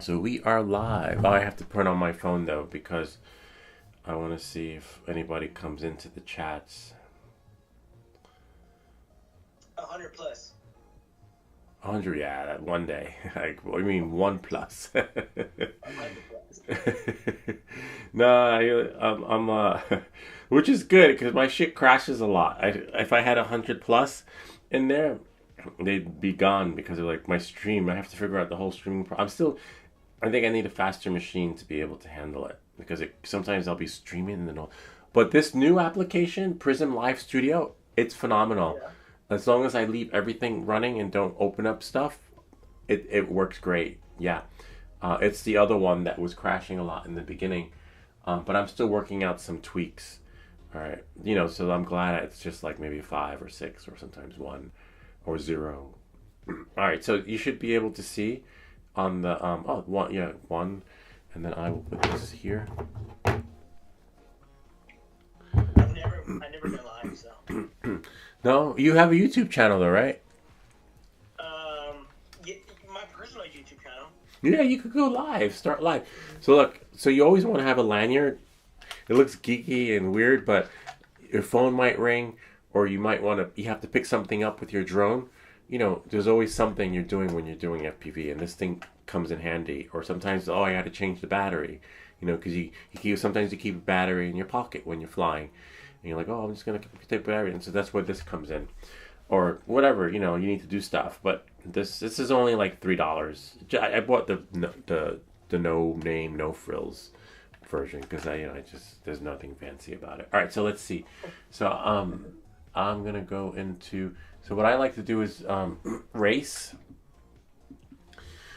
So we are live. Oh, I have to put on my phone though because I want to see if anybody comes into the chats. 100 plus. 100, yeah, that one day. Like, what do you mean one plus? 100 plus. No, which is good because my shit crashes a lot. If I had 100 plus in there, they'd be gone because of like my stream. I have to figure out the whole streaming. I think I need a faster machine to be able to handle it because sometimes I'll be streaming and then but this new application, Prism Live Studio, it's phenomenal. Yeah. As long as I leave everything running and don't open up stuff, it works great. Yeah. It's the other one that was crashing a lot in the beginning, but I'm still working out some tweaks. All right, so I'm glad it's just like maybe 5 or 6 or sometimes 1 or 0. All right, so you should be able to see on the one, yeah, one, and then I will put this here. I never been live, so. No, you have a YouTube channel though, right? Yeah, my personal YouTube channel. Yeah, you could go live, start live. So look, so you always want to have a lanyard. It looks geeky and weird, but your phone might ring, or you have to pick something up with your drone. There's always something you're doing when you're doing FPV, and this thing comes in handy. Or sometimes, I had to change the battery, because sometimes you keep a battery in your pocket when you're flying, and you're like, oh, I'm just gonna take the battery, and so that's where this comes in, or whatever, you need to do stuff. But this is only like $3. I bought the no name, no frills version because there's nothing fancy about it. All right, so let's see. So I'm gonna go into. So what I like to do is race.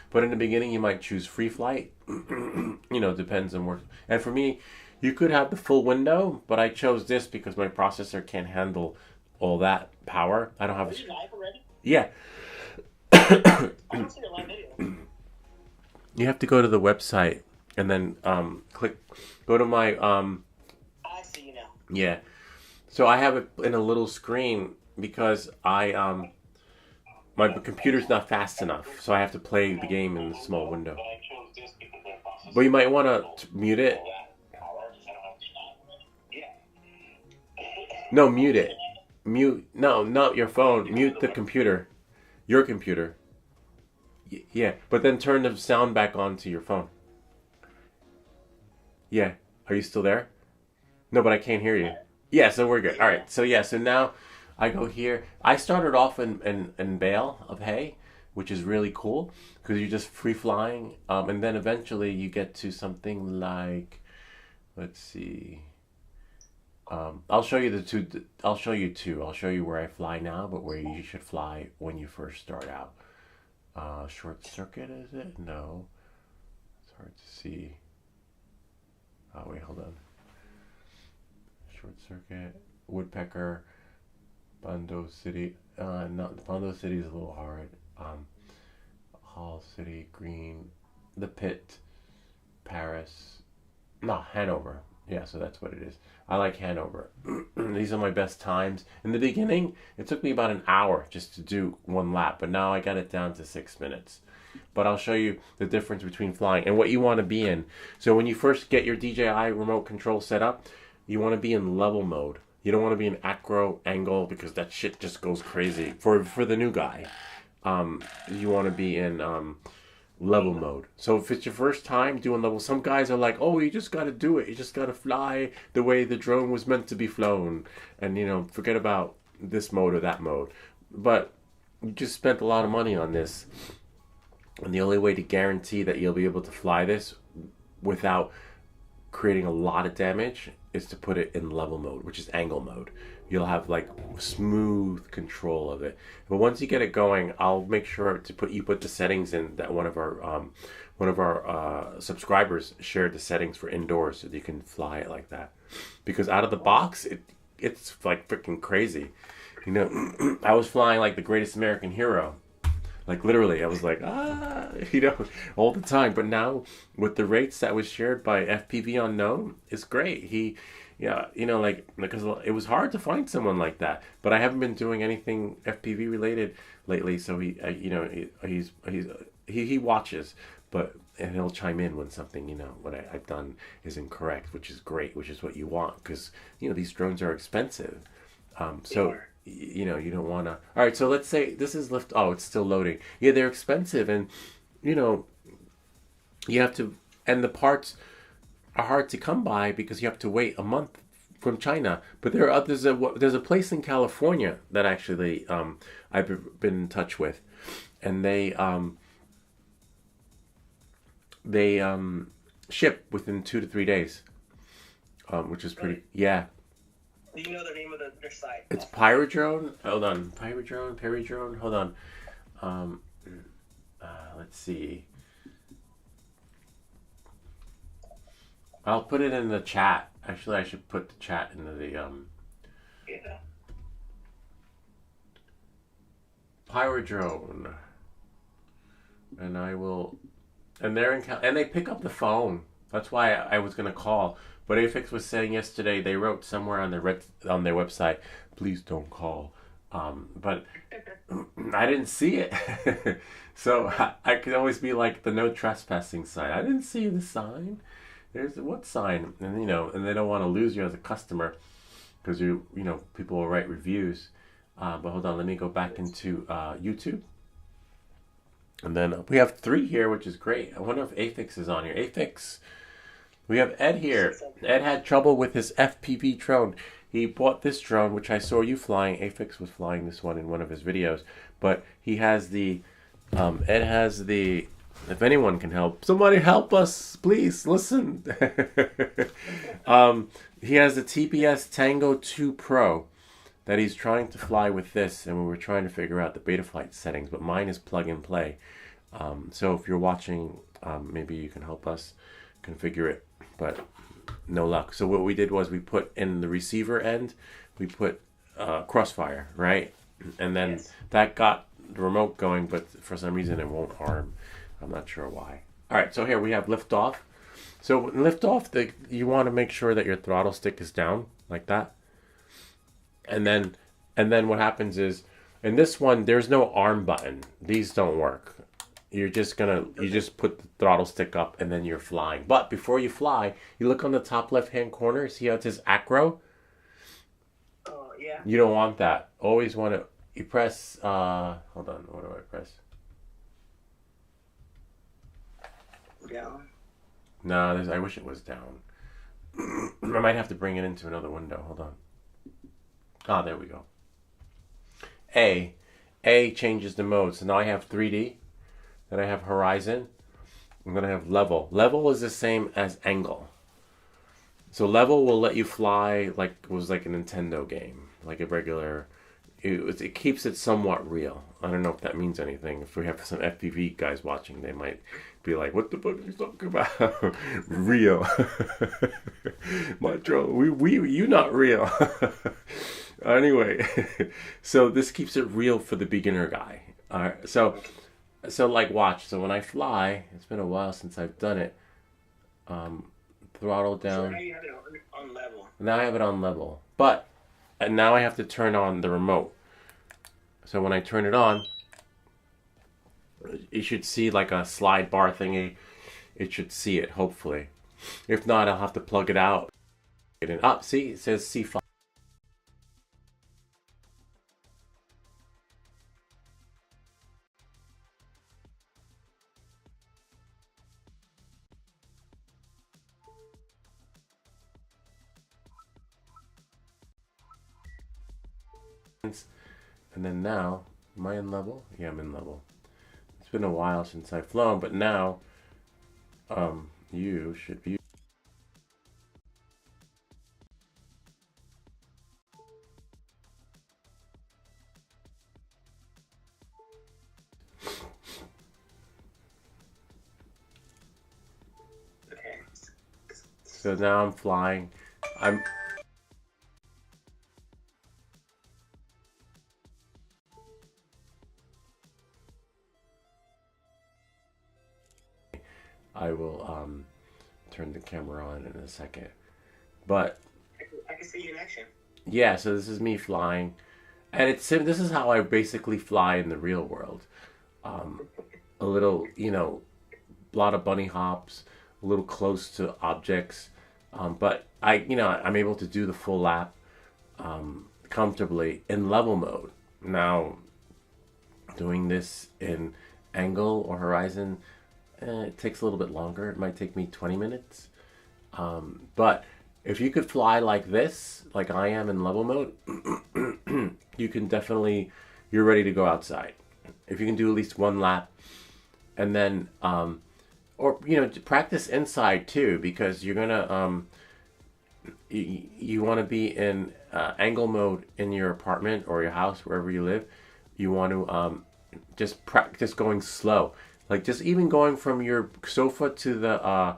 But in the beginning, you might choose free flight. Depends on where. And for me, you could have the full window, but I chose this because my processor can't handle all that power. I don't have. Are you live already? Yeah. I don't see your live video. You have to go to the website and then go to my I see you now. yeah. So I have it in a little screen because my computer's not fast enough, so I have to play the game in the small window. But you might want to mute it. No, mute it. Mute. No, not your phone. Mute the computer. Your computer. Yeah, but then turn the sound back on to your phone. Yeah. Are you still there? No, but I can't hear you. Yeah, so we're good. All right. So now I go here. I started off in bale of hay, which is really cool because you're just free flying. And then eventually you get to something like, let's see. I'll show you I'll show you two. I'll show you where I fly now, but where you should fly when you first start out. Short circuit, is it? No. It's hard to see. Oh, wait, hold on. Short circuit, woodpecker, Bondo City. No, Bondo City is a little hard. Hall City, Green, The Pit, Paris. No, Hanover. Yeah, so that's what it is. I like Hanover. These are my best times. In the beginning, it took me about an hour just to do one lap, but now I got it down to 6 minutes. But I'll show you the difference between flying and what you want to be in. So when you first get your DJI remote control set up, you want to be in level mode. You don't want to be in acro angle because that shit just goes crazy for the new guy. You want to be in level mode. So if it's your first time doing level, some guys are like, oh, you just got to do it. You just got to fly the way the drone was meant to be flown. And, forget about this mode or that mode. But you just spent a lot of money on this. And the only way to guarantee that you'll be able to fly this without creating a lot of damage is to put it in level mode, which is angle mode. You'll have like smooth control of it. But once you get it going, I'll make sure to put the settings in that one of our subscribers shared the settings for indoors so that you can fly it like that. Because out of the box, it's like freaking crazy. I was flying like the greatest American hero. Like literally, I was like, all the time. But now with the rates that was shared by FPV Unknown, it's great. Because it was hard to find someone like that. But I haven't been doing anything FPV related lately, so he's he watches, but and he'll chime in when something, what I've done is incorrect, which is great, which is what you want, because these drones are expensive. So you don't want to. All right, so let's say this is lift. Oh, it's still loading. Yeah, they're expensive, and you know you have to, and the parts are hard to come by because you have to wait a month from China. But there's a place in California that actually I've been in touch with, and they ship within 2 to 3 days, which is pretty. Really? Yeah, Do you know the name of their site? it's Pyrodrone. Hold on, Pyrodrone. Hold on. Um, let's see. I'll put it in the chat. Actually, I should put the chat into the Yeah. Pyrodrone, and I will. And they're and they pick up the phone. That's why I was gonna call. But Afix was saying yesterday they wrote somewhere on their website, please don't call. But I didn't see it, so I could always be like the no trespassing sign. I didn't see the sign. There's what sign? And and they don't want to lose you as a customer because people will write reviews. But hold on, let me go back into YouTube. And then we have 3 here, which is great. I wonder if Afix is on here. Afix. We have Ed here. Ed had trouble with his FPV drone. He bought this drone, which I saw you flying. Afix was flying this one in one of his videos. But he has Ed has the, if anyone can help, somebody help us, please, listen. He has the TBS Tango 2 Pro that he's trying to fly with this, and we were trying to figure out the Betaflight settings, but mine is plug and play. So if you're watching, maybe you can help us configure it, but no luck. So what we did was we put in the receiver end, we put Crossfire, right? And then that got the remote going, but for some reason it won't arm. I'm not sure why. All right, so here we have Liftoff. So Liftoff, you want to make sure that your throttle stick is down like that. And then what happens is, in this one, there's no arm button. These don't work. You just put the throttle stick up and then you're flying. But before you fly, you look on the top left-hand corner. See how it says acro? Oh, yeah. You don't want that. Always want to, you press, hold on, what do I press? Down. No, I wish it was down. I might have to bring it into another window. Hold on. Ah, there we go. A changes the mode. So now I have 3D. Then I have horizon. And then I have level. Level is the same as angle. So level will let you fly like it was like a Nintendo game. Like a regular... It keeps it somewhat real. I don't know if that means anything. If we have some FPV guys watching, they might be like, what the fuck are you talking about? Real. My drone. You not real. Anyway, so this keeps it real for the beginner guy. All right, so like watch. So when I fly, it's been a while since I've done it. Throttle down. So now you have it on level. Now I have it on level, and now I have to turn on the remote. So when I turn it on, you should see like a slide bar thingy. It should see it, hopefully. If not, I'll have to plug it out. Get it up. See, it says C5. And then now, am I in level? Yeah, I'm in level. It's been a while since I've flown, but now, you should be. Okay. So now I'm flying. I will turn the camera on in a second. But I can see you in action. yeah, so this is me flying, and this is how I basically fly in the real world. a little, a lot of bunny hops, a little close to objects. But I'm able to do the full lap comfortably in level mode. Now, doing this in angle or horizon, it takes a little bit longer. It might take me 20 minutes. But if you could fly like this, like I am in level mode, you can definitely, you're ready to go outside. If you can do at least one lap, and then, or, practice inside too, because you're going to, you want to be in angle mode in your apartment or your house, wherever you live. You want to just practice going slow. Like just even going from your sofa to the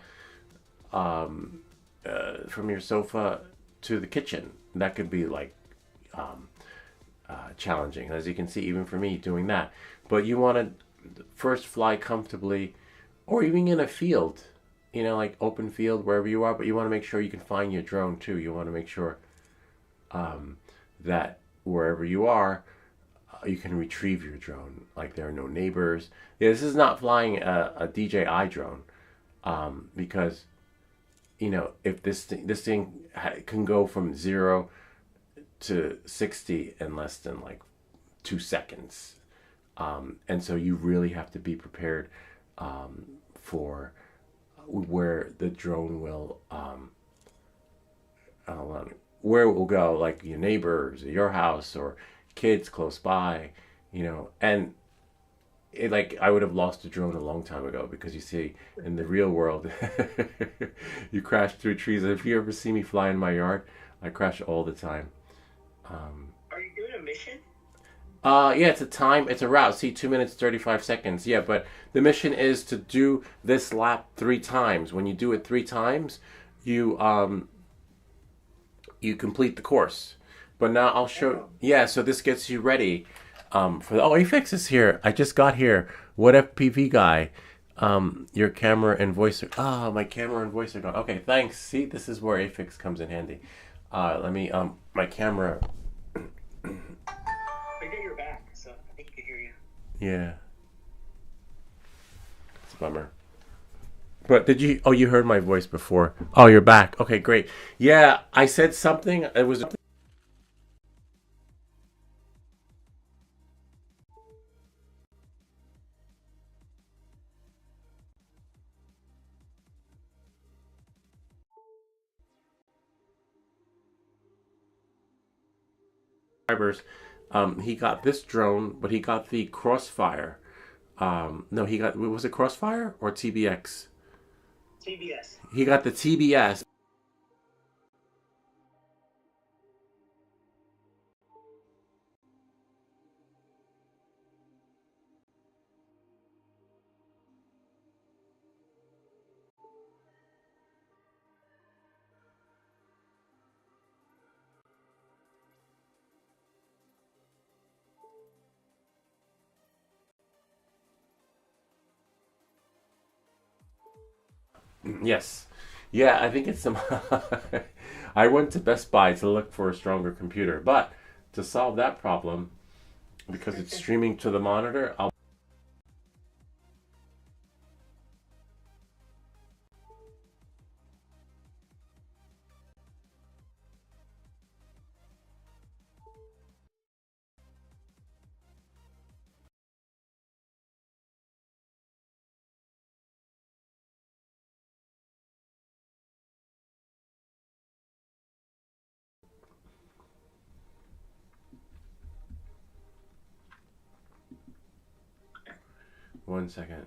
from your sofa to the kitchen. That could be like challenging, as you can see, even for me doing that. But you want to first fly comfortably, or even in a field, like open field, wherever you are. But you want to make sure you can find your drone too. You want to make sure that wherever you are, you can retrieve your drone. Like there are no neighbors. Yeah, this is not flying a DJI drone, because if this thing can go from 0 to 60 in less than like 2 seconds, and so you really have to be prepared for where the drone will where it will go, like your neighbors, or your house, or kids close by, and like I would have lost a drone a long time ago, because you see in the real world you crash through trees. If you ever see me fly in my yard, I crash all the time. Are you doing a mission? Yeah, it's a route. See, 2 minutes 35 seconds. Yeah, but the mission is to do this lap 3 times. When you do it 3 times, you complete the course. But now I'll show. Yeah, so this gets you ready for the. Oh, Afix is here. I just got here. What FPV guy? Your camera and voice are. Ah, my camera and voice are gone. Okay, thanks. See, this is where Afix comes in handy. Let me. My camera. I got your back, so I think he can hear you. Yeah, it's a bummer. But did you? Oh, you heard my voice before. Oh, you're back. Okay, great. Yeah, I said something. It was subscribers. He got this drone, but he got the Crossfire. No, he got, was it Crossfire or TBX? TBS. He got the TBS. Yes. Yeah, I think it's some. I went to Best Buy to look for a stronger computer, but to solve that problem, because it's streaming to the monitor, I'll. One second.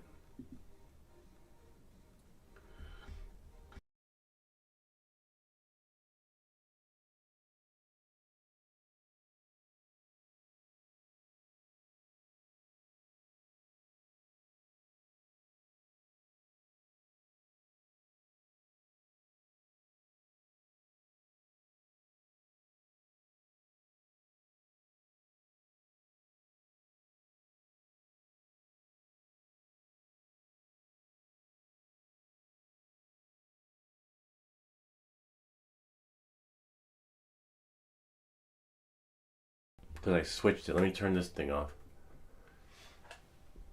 Because I switched it. Let me turn this thing off.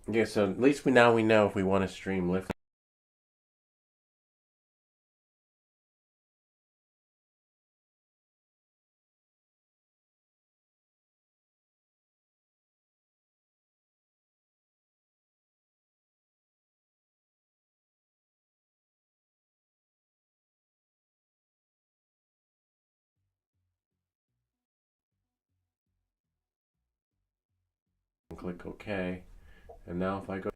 Yeah, so at least we know if we want to stream Lift. Click OK. And now if I go,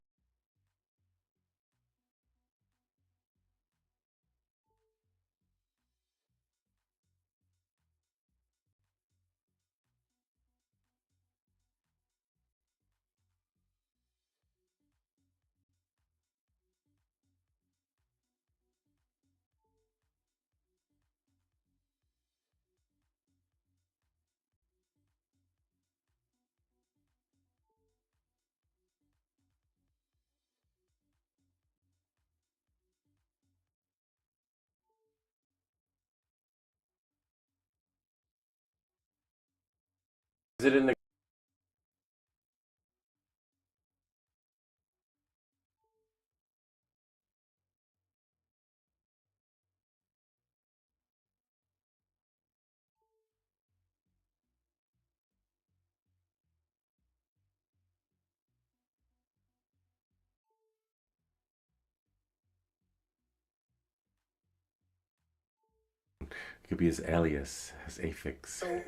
is it in the? It could be his alias, his affix. So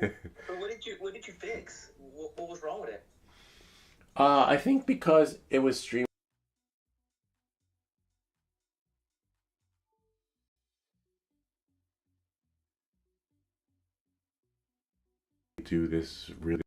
what did you fix? What was wrong with it? I think because it was streamed to this really.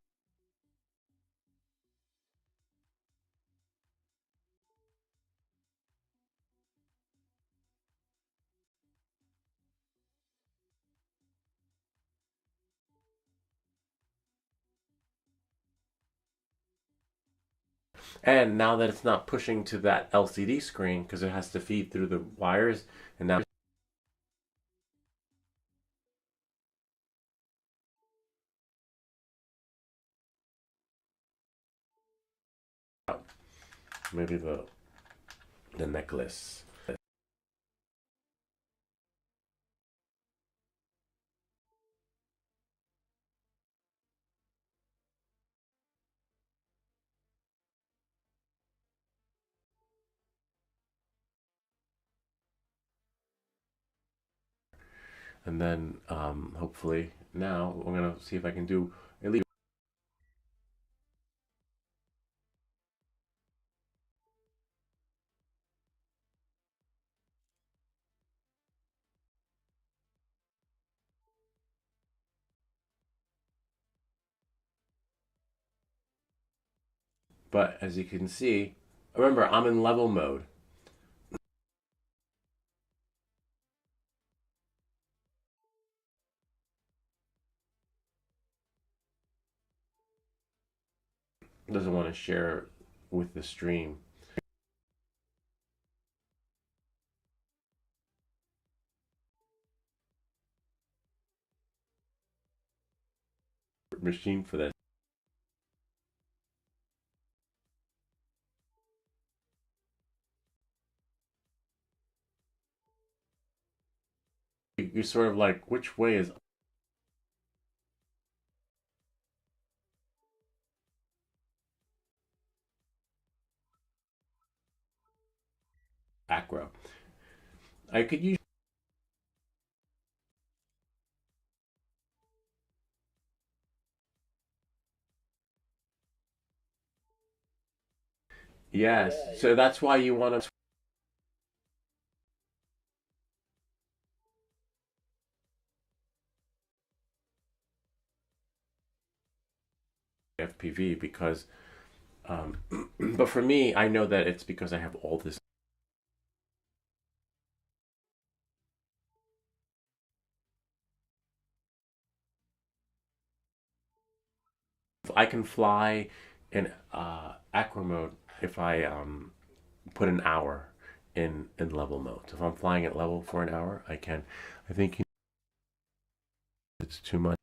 And now that it's not pushing to that LCD screen because it has to feed through the wires, and now maybe the necklace. And then hopefully now I'm gonna see if I can do at least. But as you can see, remember I'm in level mode. Doesn't want to share with the stream machine for that. You're sort of like, which way is acro? I could use. Yes, so that's why you want to FPV because, but for me, I know that it's because I have all this. I can fly in acro mode if I put an hour in level mode. So if I'm flying at level for an hour, I can. I think it's too much.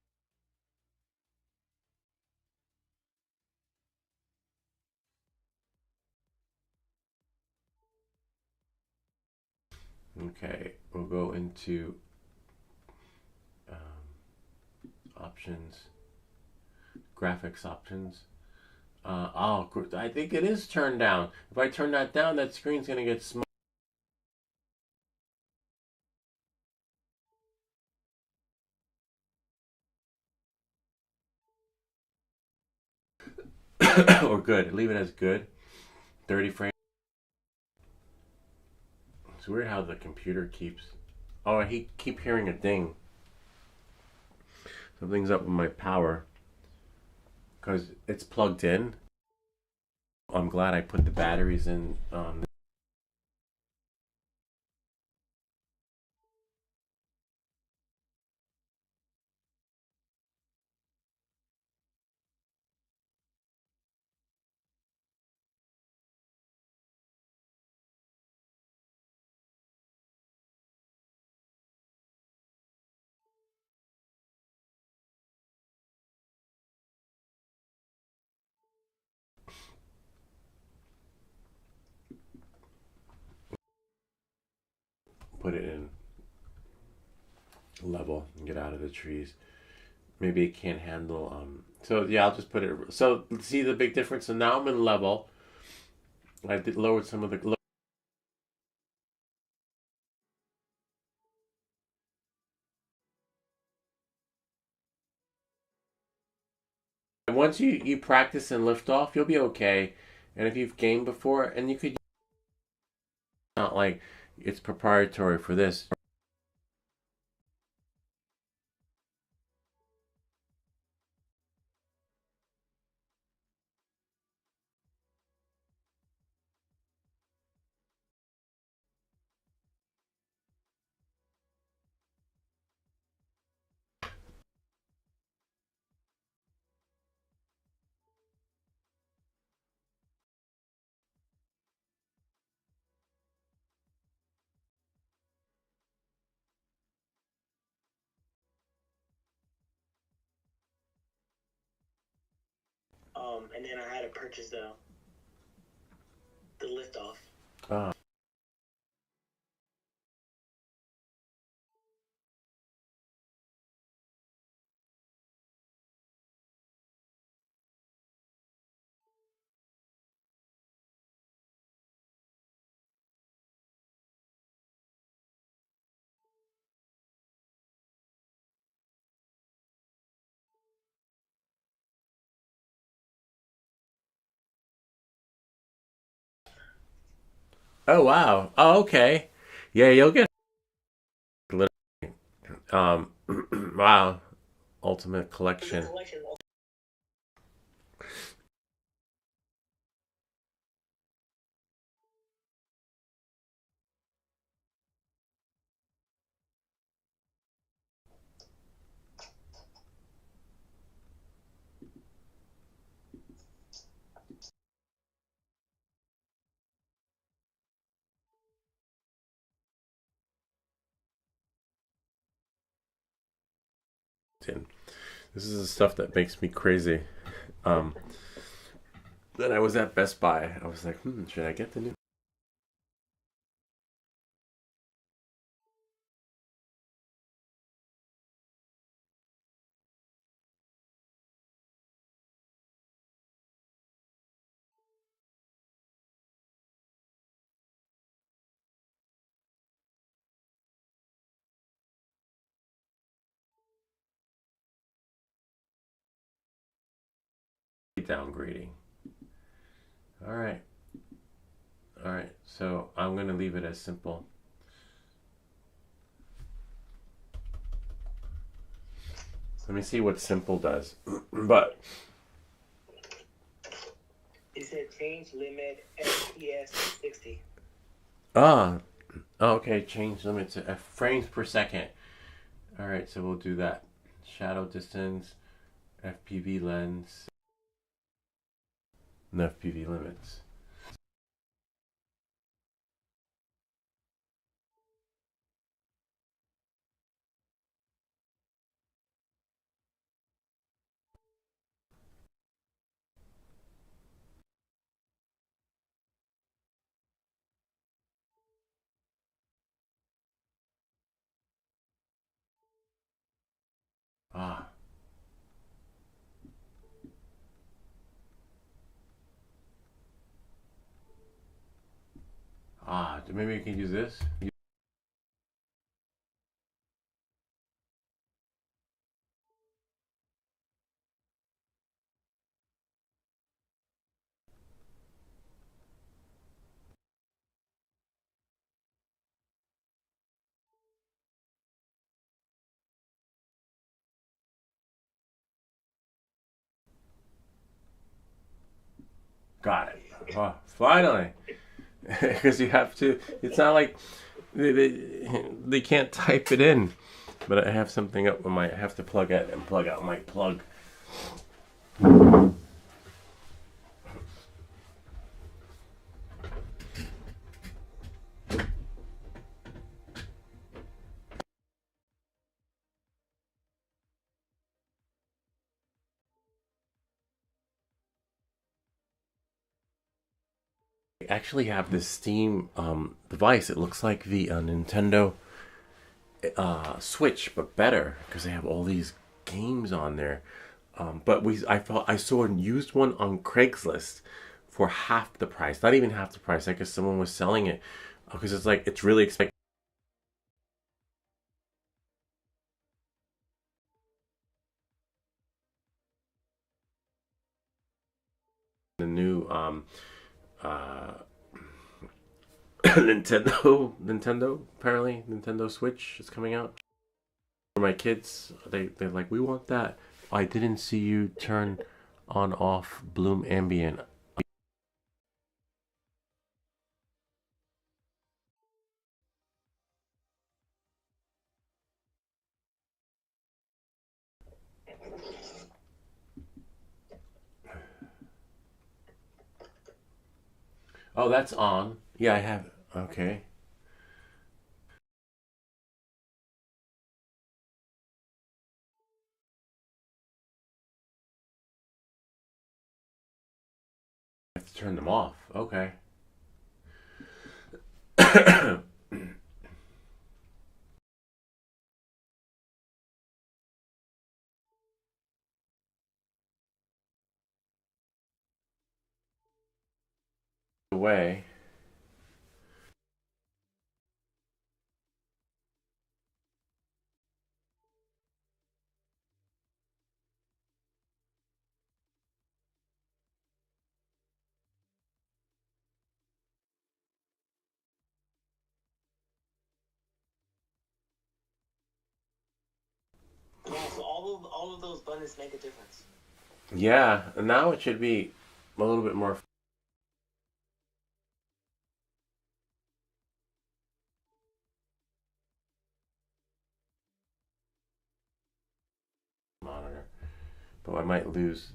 Okay, we'll go into options, graphics options. I think it is turned down. If I turn that down, that screen's gonna get small. Or good. Leave it as good. 30 frames. It's weird how the computer keeps. Oh, I keep hearing a ding. Something's up with my power because it's plugged in. I'm glad I put the batteries in. Put it in level and get out of the trees. Maybe it can't handle. So yeah, I'll just put it. So see the big difference. So now I'm in level. I did lowered some of the. Once you practice and lift off, you'll be okay. And if you've gamed before, and you could not like it's proprietary for this. And then I had to purchase the Liftoff. Uh, oh wow. Oh okay. Yeah, you'll get. Um, wow. Ultimate collection. This is the stuff that makes me crazy. Um, then I was at Best Buy. I was like, should I get the new? Downgrading. All right. All right. So I'm gonna leave it as simple. Let me see what simple does. But It said change limit FPS 60. ah, okay. Change limit to frames per second. All right. So we'll do that. Shadow distance, FPV lens, and FPV limits. maybe you can use this. Got it. Oh, finally. Because you have to. It's not like they can't type it in. But I have something up. I have to plug it and plug out my plug. I actually have this Steam device. It looks like the Nintendo Switch, but better because they have all these games on there. I saw a used one on Craigslist for half the price. Not even half the price. I guess someone was selling it because it's like it's really expensive. The new uh, Nintendo apparently Nintendo Switch is coming out. For my kids, they're like, we want that. I didn't see you turn on off Bloom Ambient. Oh, that's on. Yeah, I have. Okay. I have to turn them off. Okay. Away. Yeah, so all of those buttons make a difference. Yeah, and now it should be a little bit more monitor, but I might lose.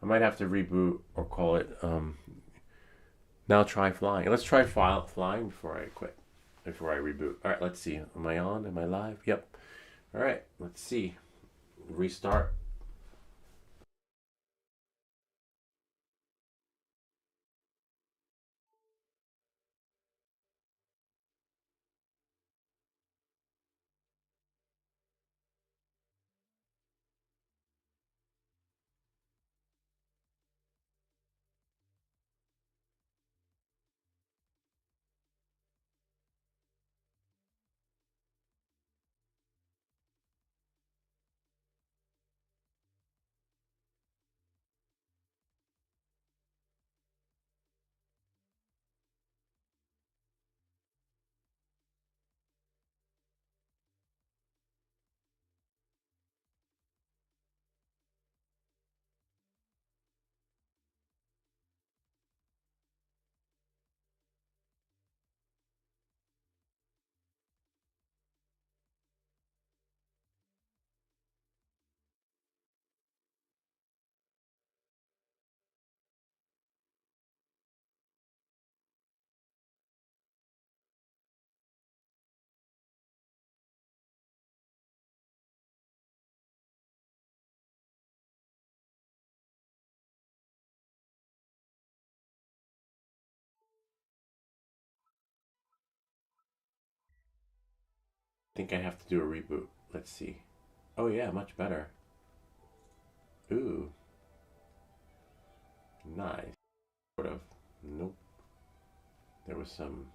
I might have to reboot or call it. Now try flying. Let's try flying before I quit. Before I reboot. All right, let's see. Am I on? Am I live? Yep. All right, let's see. Restart. think I have to do a reboot. Let's see. Oh yeah, much better. Ooh. Nice. Sort of. Nope. There was some...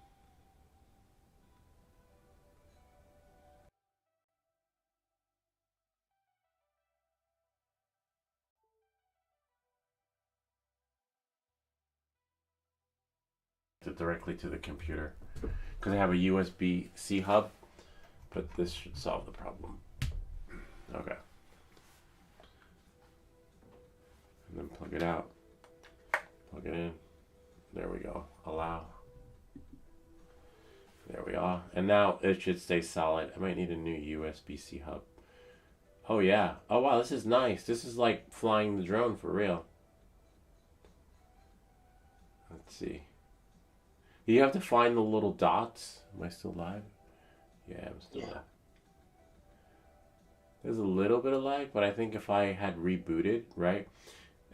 directly to the computer. Because I have a USB-C hub. But this should solve the problem. Okay. And then plug it out. Plug it in. There we go. Allow. There we are. And now it should stay solid. I might need a new USB-C hub. Oh yeah. Oh wow, this is nice. This is like flying the drone for real. Let's see. You have to find the little dots. Am I still live? Yeah, I'm still live. There's a little bit of lag, but I think if I had rebooted, right?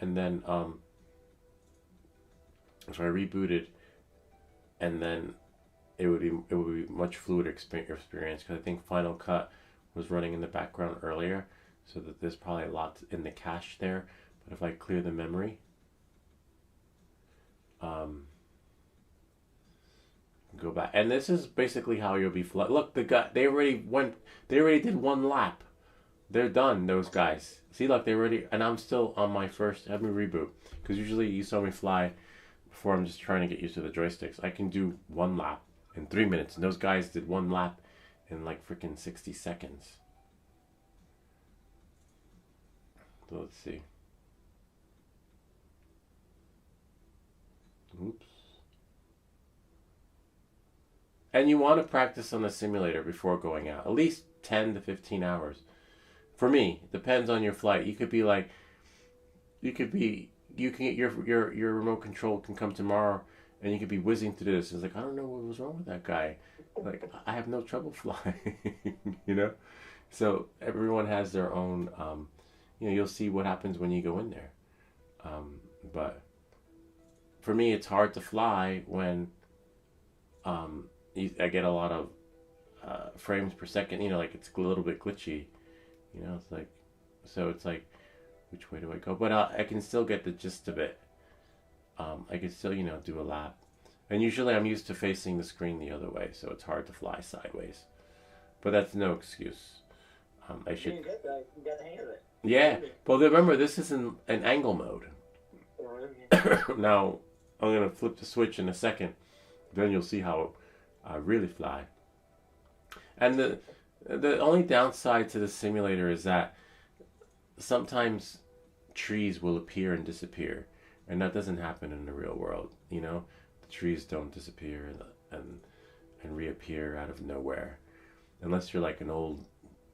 And then if I rebooted and then it would be much fluid experience, because I think Final Cut was running in the background earlier, so that there's probably a lot in the cache there. But if I clear the memory, go back, and this is basically how you'll be look, they already did one lap. They're done, those guys. See, look, they already, and I'm still on my first. Have me reboot, because usually you saw me fly before. I'm just trying to get used to the joysticks. I can do one lap in 3 minutes, and those guys did one lap in like freaking 60 seconds. So let's see. Oops. And you want to practice on the simulator before going out, at least 10 to 15 hours. For me, it depends on your flight. You can get your remote control can come tomorrow, and you could be whizzing through this. It's like, I don't know what was wrong with that guy. Like, I have no trouble flying, you know? So everyone has their own, you'll see what happens when you go in there. But for me, it's hard to fly when I get a lot of frames per second, like it's a little bit glitchy. It's like, so it's like, which way do I go? But I can still get the gist of it. I can still, do a lap. And usually I'm used to facing the screen the other way, so it's hard to fly sideways. But that's no excuse. I should... You got the hang of it. Yeah. Well, remember, this is in an angle mode. Now, I'm going to flip the switch in a second. Then you'll see how I really fly. And the only downside to the simulator is that sometimes trees will appear and disappear, and that doesn't happen in the real world. The trees don't disappear and reappear out of nowhere, unless you're like an old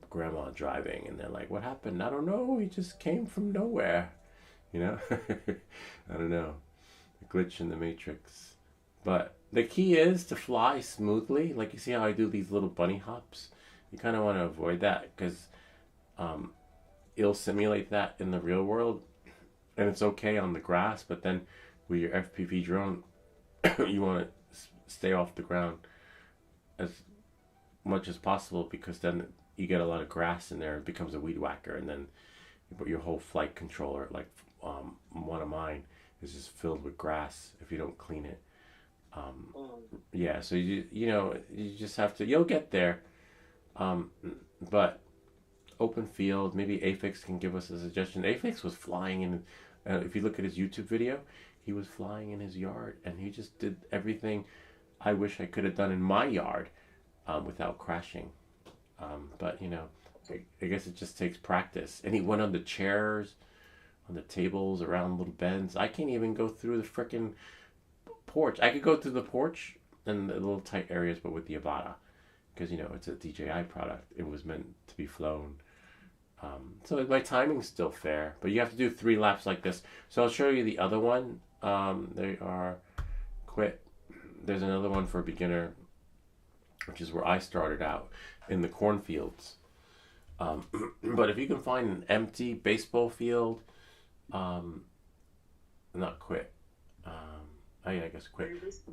grandma driving, and they're like, "What happened? I don't know. He just came from nowhere." I don't know. The glitch in the matrix. But the key is to fly smoothly. Like, you see how I do these little bunny hops? You kind of want to avoid that, because it'll simulate that in the real world, and it's okay on the grass, but then with your FPV drone, you want to stay off the ground as much as possible, because then you get a lot of grass in there. It becomes a weed whacker, and then your whole flight controller, like one of mine, is just filled with grass if you don't clean it. Yeah, so you just have to, you'll get there. But open field, maybe Afix can give us a suggestion. Afix was flying in, if you look at his YouTube video, he was flying in his yard, and he just did everything I wish I could have done in my yard without crashing. But I guess it just takes practice. And he went on the chairs, on the tables, around little bends. I can't even go through the frickin' porch. I could go through the porch and the little tight areas, but with the Avata, because it's a DJI product. It was meant to be flown. So my timing's still fair, but you have to do 3 laps like this. So I'll show you the other one. They are quit. There's another one for a beginner, which is where I started out in the cornfields. But if you can find an empty baseball field, not quit. I guess quit.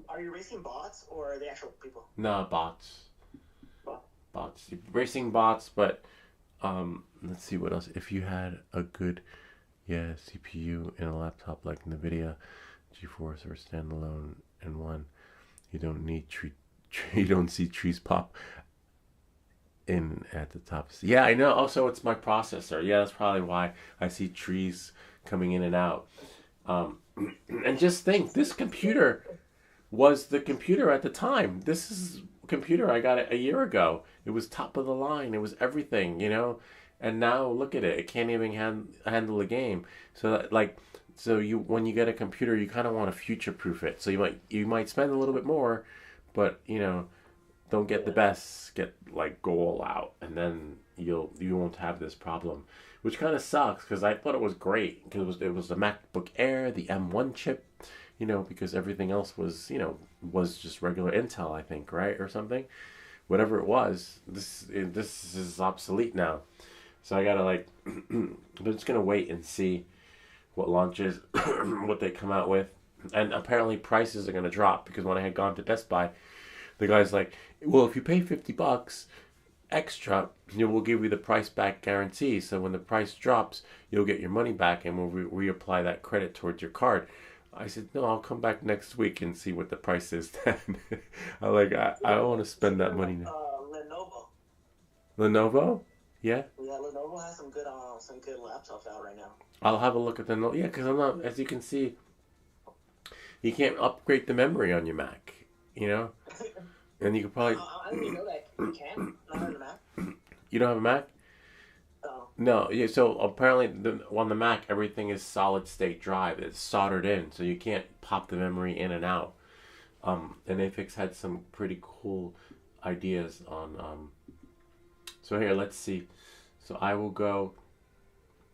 Are you racing bots or are they actual people? No, bots. bots, racing bots, but let's see what else. If you had a good, CPU in a laptop like NVIDIA, GeForce, or standalone in one, you don't need you don't see trees pop in at the top. Yeah, I know. Also, it's my processor. Yeah, that's probably why I see trees coming in and out. And just think, this computer was the computer at the time. This is a computer I got it a year ago. It was top of the line. It was everything, And now look at it. It can't even handle the game. So you when you get a computer, you kind of want to future proof it. So you might spend a little bit more, but don't get the best. Get like go all out, and then you won't have this problem, which kind of sucks because I thought it was great because it was the MacBook Air, the M1 chip. Because everything else was, was just regular Intel, I think, right? Or something. Whatever it was, this is obsolete now. So I gotta I'm just gonna wait and see what launches, what they come out with. And apparently prices are gonna drop because when I had gone to Best Buy, the guy's like, well, if you pay $50 extra, we'll give you the price back guarantee. So when the price drops, you'll get your money back and we'll reapply that credit towards your card. I said, no, I'll come back next week and see what the price is then. I don't want to spend that money now. Lenovo. Lenovo? Yeah? Yeah, Lenovo has some good laptops out right now. I'll have a look at the Lenovo. Yeah, because I'm not, as you can see, you can't upgrade the memory on your Mac, And you could probably... I didn't even know that you can. Not on the Mac. You don't have a Mac? No, yeah. So apparently, on the Mac, everything is solid state drive. It's soldered in, so you can't pop the memory in and out. And Afix had some pretty cool ideas on. So here, let's see. So I will go.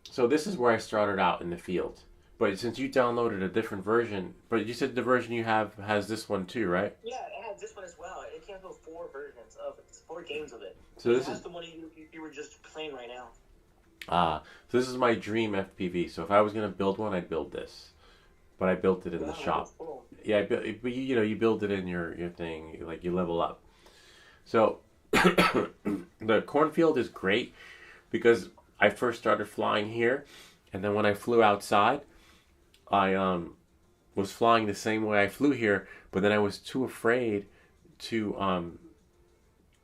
So this is where I started out in the field. But since you downloaded a different version, but you said the version you have has this one too, right? Yeah, it has this one as well. It came with 4 versions of it, 4 games of it. So this is the one you were just playing right now. So this is my dream FPV. So if I was gonna build one, I'd build this, but I built it in the shop. Cool. Yeah, but you build it in your thing, like you level up. So the cornfield is great because I first started flying here, and then when I flew outside, I was flying the same way I flew here, but then I was too afraid to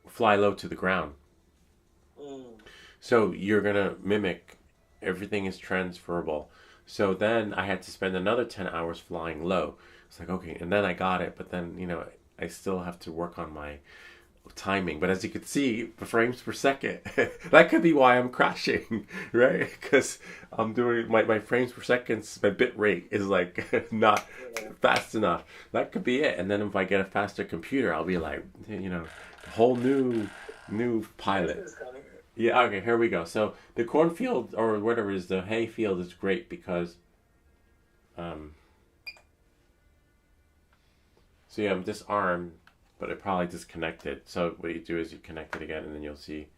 fly low to the ground. So you're going to mimic, everything is transferable. So then I had to spend another 10 hours flying low. It's like, okay, and then I got it, but then, I still have to work on my timing. But as you can see, the frames per second, that could be why I'm crashing, right? Because I'm doing, my frames per second, my bit rate is like not fast enough. That could be it. And then if I get a faster computer, I'll be like, a whole new pilot. Yeah, okay, here we go. So the cornfield, or whatever is the hay field, is great because, so yeah, I'm disarmed, but it probably disconnected. So what you do is you connect it again, and then you'll see.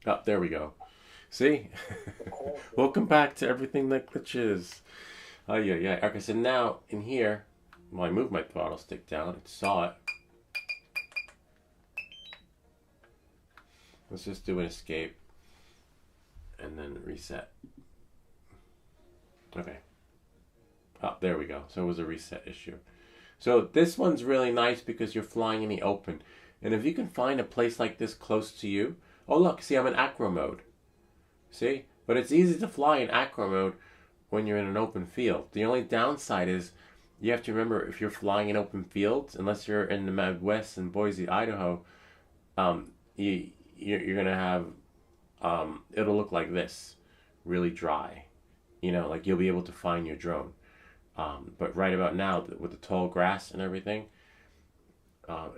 Oh, there we go. See? Welcome back to everything that glitches. Oh, yeah. Okay, so now in here, I moved my throttle stick down. It saw it. Let's just do an escape and then reset. Okay. Oh, there we go. So it was a reset issue. So this one's really nice because you're flying in the open. And if you can find a place like this close to you. Oh, look, see, I'm in acro mode. See? But it's easy to fly in acro mode when you're in an open field. The only downside is you have to remember, if you're flying in open fields, unless you're in the Midwest in Boise, Idaho, you're going to have, it'll look like this, really dry. Like you'll be able to find your drone. But right about now, with the tall grass and everything,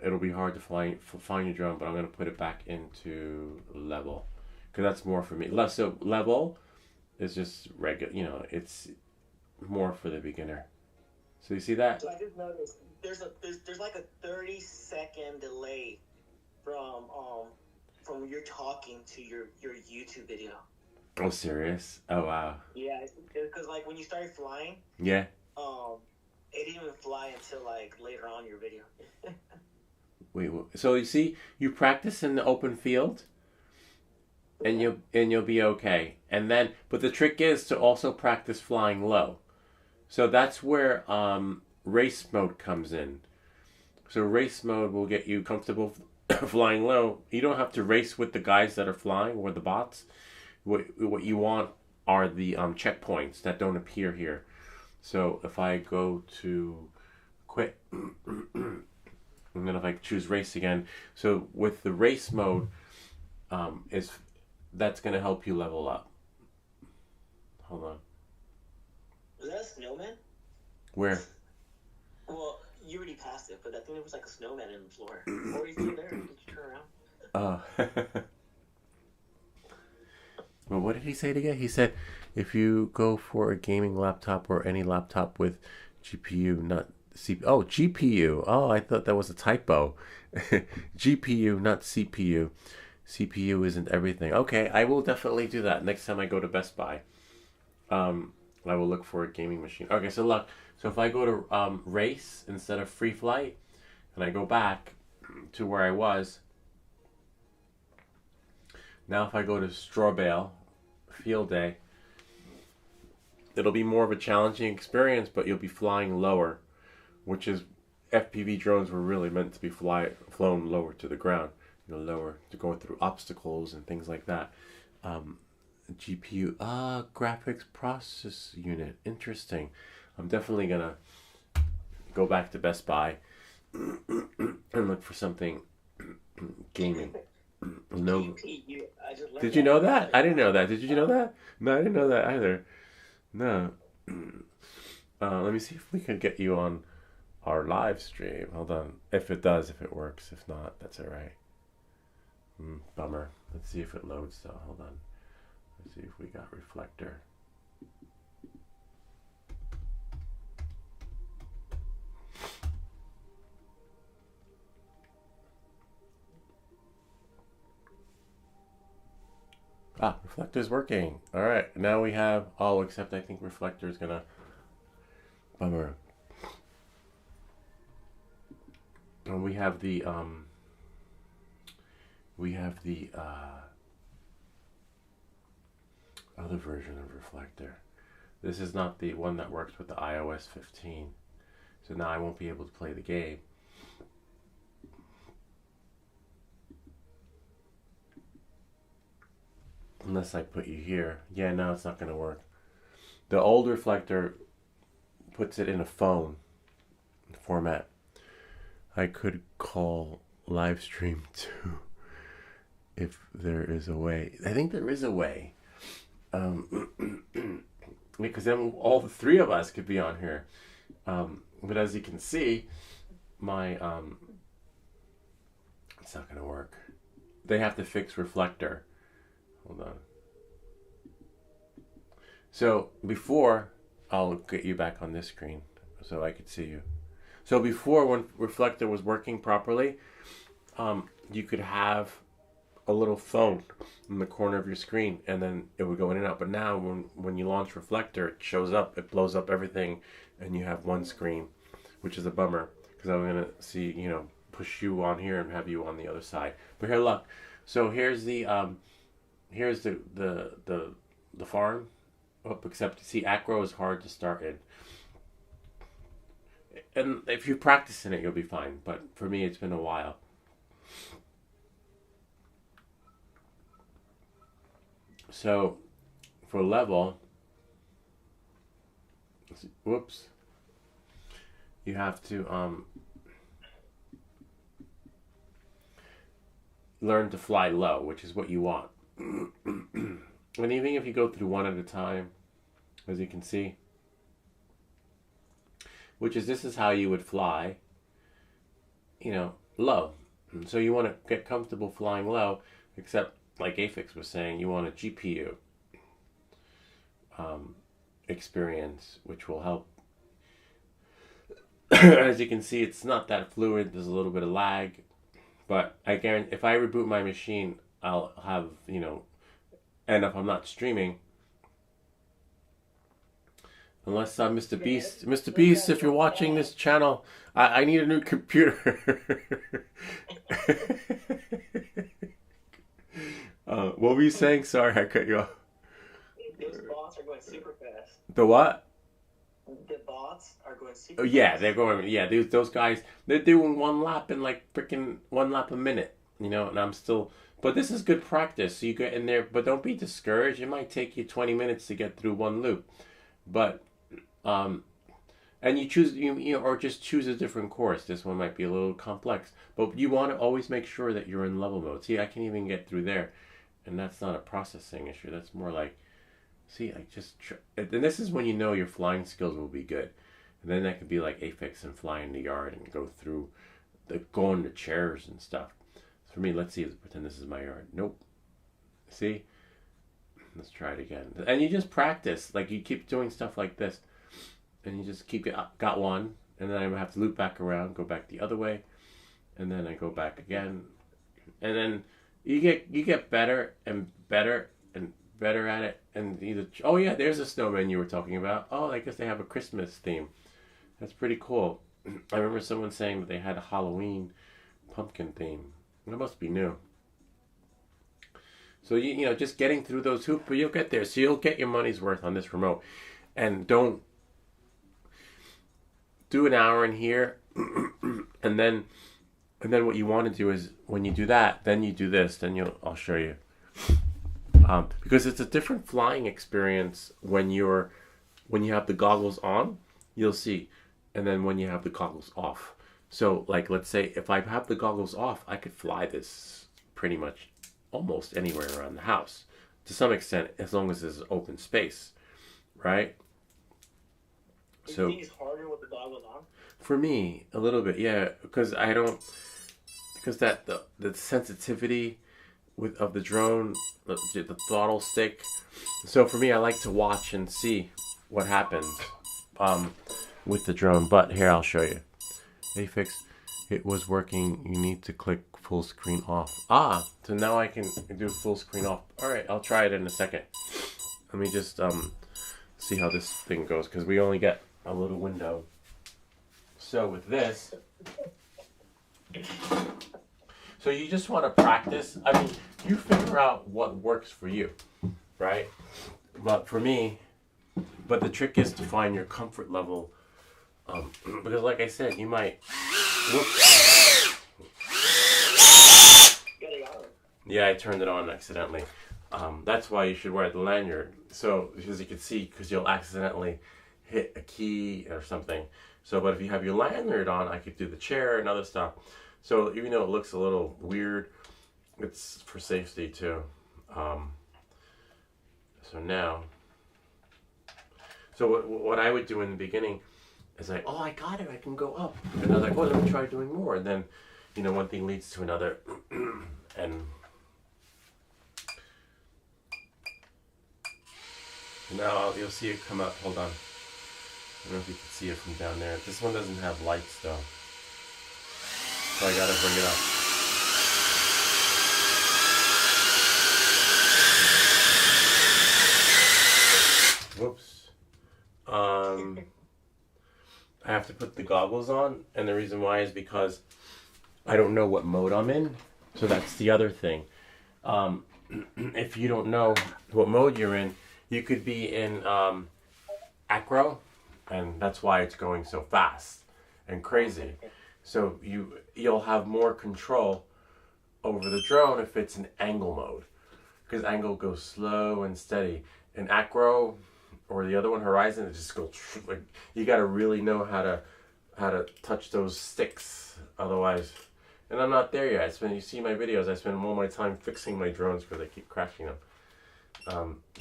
it'll be hard to find your drone, but I'm going to put it back into level. Because that's more for me. So level is just regular, it's more for the beginner. So you see that? So I just noticed there's like a 30-second delay from you're talking to your YouTube video. Oh, serious? Oh, wow. Yeah, because like when you started flying, Yeah. um, it didn't even fly until like later on in your video. Wait. So you see, you practice in the open field, and you'll be okay. And then, but the trick is to also practice flying low. So that's where race mode comes in. So race mode will get you comfortable flying low. You don't have to race with the guys that are flying or the bots. What you want are the checkpoints that don't appear here. So if I go to quit, and then if I choose race again, so with the race mode, is that's going to help you level up. Hold on. Was that a snowman? Where? Well, you already passed it, but I think there was like a snowman in the floor. Or is he there? Did you turn around? Well, what did he say again? He said, if you go for a gaming laptop or any laptop with GPU, not CPU. Oh, GPU. Oh, I thought that was a typo. GPU, not CPU. CPU isn't everything. Okay, I will definitely do that next time I go to Best Buy. I will look for a gaming machine. Okay, so look. So if I go to race instead of free flight, and I go back to where I was, now if I go to straw bale field day, it'll be more of a challenging experience, but you'll be flying lower, which is FPV drones were really meant to be flown lower to the ground, lower to go through obstacles and things like that. GPU, graphics process unit, interesting. I'm definitely gonna go back to Best Buy and look for something gaming. No. GPU. I just learned Did you that. know that? I didn't know that. Did you know that? No, I didn't know that either. No. Let me see if we can get you on our live stream. Hold on. If it does, if it works. If not, that's all right. Bummer. Let's see if it loads though. Hold on. Let's see if we got reflector. Reflector's working. All right, now we have. Oh, except I think reflector is gonna. Bummer. And we have the other version of reflector. This is not the one that works with the iOS 15. So now I won't be able to play the game. Unless I put you here. Yeah, no, it's not going to work. The old reflector puts it in a phone format. I could call live stream too if there is a way. I think there is a way. Because then all the three of us could be on here. But as you can see, my it's not going to work. They have to fix reflector. Hold on. So before, I'll get you back on this screen so I could see you. So before, when reflector was working properly, you could have a little phone in the corner of your screen, and then it would go in and out. But now, when you launch reflector, it shows up, it blows up everything, and you have one screen, which is a bummer because I'm gonna see, push you on here and have you on the other side. But here, look. So here's the farm. Oh, except see, acro is hard to start in. And if you practice in it, you'll be fine. But for me, it's been a while. So, for level, whoops, you have to learn to fly low, which is what you want. And even if you go through one at a time, as you can see, this is how you would fly, low. So you want to get comfortable flying low, except like Afix was saying, you want a GPU experience, which will help. As you can see, it's not that fluid. There's a little bit of lag, but I guarantee if I reboot my machine, I'll have, And if I'm not streaming, unless I'm Mr. Beast, if you're watching this channel, I need a new computer. What were you saying? Sorry, I cut you off. Those bots are going super fast. The what? The bots are going super Oh, yeah, fast. they're going. Yeah, those guys, they're doing one lap in like freaking 1 lap a minute. And I'm still. But this is good practice. So you get in there, but don't be discouraged. It might take you 20 minutes to get through one loop, but and you choose or just choose a different course. This one might be a little complex, but you want to always make sure that you're in level mode. See, I can even get through there, and that's not a processing issue. That's more like, see, I just and this is when your flying skills will be good, and then that could be like Aphex and fly in the yard and go into chairs and stuff. For me, let's see. Let's pretend this is my yard. Nope. See? Let's try it again. And you just practice. Like, you keep doing stuff like this. And you just got one. And then I have to loop back around, go back the other way. And then I go back again. And then you get better and better and better at it. And oh yeah, there's a snowman you were talking about. Oh, I guess they have a Christmas theme. That's pretty cool. I remember someone saying that they had a Halloween pumpkin theme. It must be new. So just getting through those hoops, but you'll get there. So you'll get your money's worth on this remote, and don't do an hour in here, and then what you want to do is when you do that, then you do this. Then I'll show you, because it's a different flying experience when you have the goggles on. You'll see, and then when you have the goggles off. So, like, let's say if I have the goggles off, I could fly this pretty much almost anywhere around the house to some extent, as long as there's open space, right? So, you think it's harder with the goggles on? For me, a little bit, yeah, because that the sensitivity of the drone, the throttle stick. So for me, I like to watch and see what happens with the drone. But here, I'll show you. Aphex, it was working. You need to click full screen off. So now I can do full screen off. All right, I'll try it in a second. Let me just see how this thing goes, because we only get a little window. So with this, so you just want to practice. I mean, you figure out what works for you, right? But for me, the trick is to find your comfort level. Because like I said, you might... Yeah, I turned it on accidentally. That's why you should wear the lanyard. So, as you can see, because you'll accidentally hit a key or something. So, but if you have your lanyard on, I could do the chair and other stuff. So, even though it looks a little weird, it's for safety too. So now... So what I would do in the beginning is like, oh, I got it, I can go up. And I was like, oh, let me try doing more. And then, one thing leads to another. And now you'll see it come up. Hold on. I don't know if you can see it from down there. This one doesn't have lights though. So I gotta bring it up. Whoops. I have to put the goggles on, and the reason why is because I don't know what mode I'm in. So that's the other thing. If you don't know what mode you're in, you could be in acro, and that's why it's going so fast and crazy. So you'll have more control over the drone if it's in angle mode, because angle goes slow and steady. In acro, or the other one, horizon, it just goes like, you got to really know how to touch those sticks, otherwise. And I'm not there yet. You see my videos, I spend all my time fixing my drones because I keep crashing them.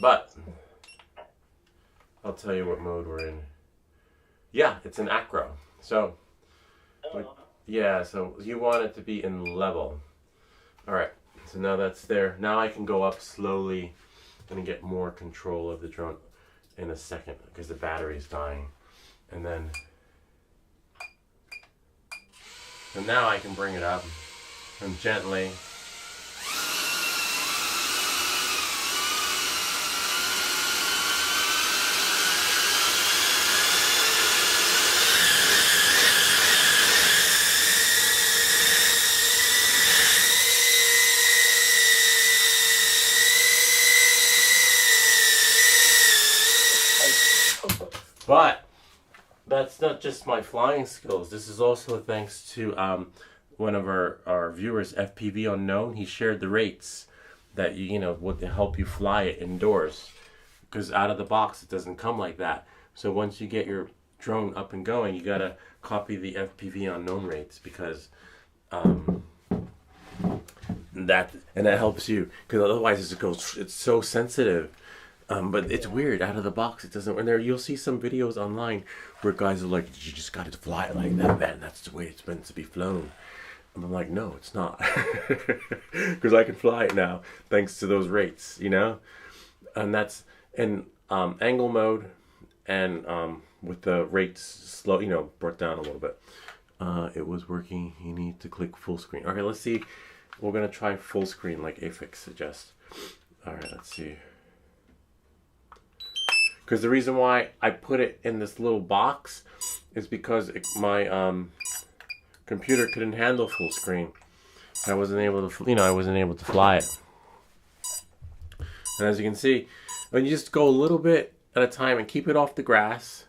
But I'll tell you what mode we're in. Yeah, it's in acro. So yeah, so you want it to be in level. All right, so now that's there. Now I can go up slowly and get more control of the drone in a second, because the battery is dying. And now I can bring it up and gently. But that's not just my flying skills. This is also thanks to one of our viewers, FPV Unknown. He shared the rates that would help you fly it indoors, because out of the box it doesn't come like that. So once you get your drone up and going, you gotta copy the FPV Unknown rates, because that helps you, because otherwise it's so sensitive. But it's weird, out of the box it doesn't. And you'll see some videos online where guys are like, you just got to fly it like that, man. That's the way it's meant to be flown. And I'm like, no, it's not, because I can fly it now thanks to those rates, And that's in angle mode, and with the rates slow, brought down a little bit. It was working. You need to click full screen. Okay, let's see. We're gonna try full screen like Afix suggests. All right, let's see. Because the reason why I put it in this little box is because my computer couldn't handle full screen. I wasn't able to fly it. And as you can see, when you just go a little bit at a time and keep it off the grass.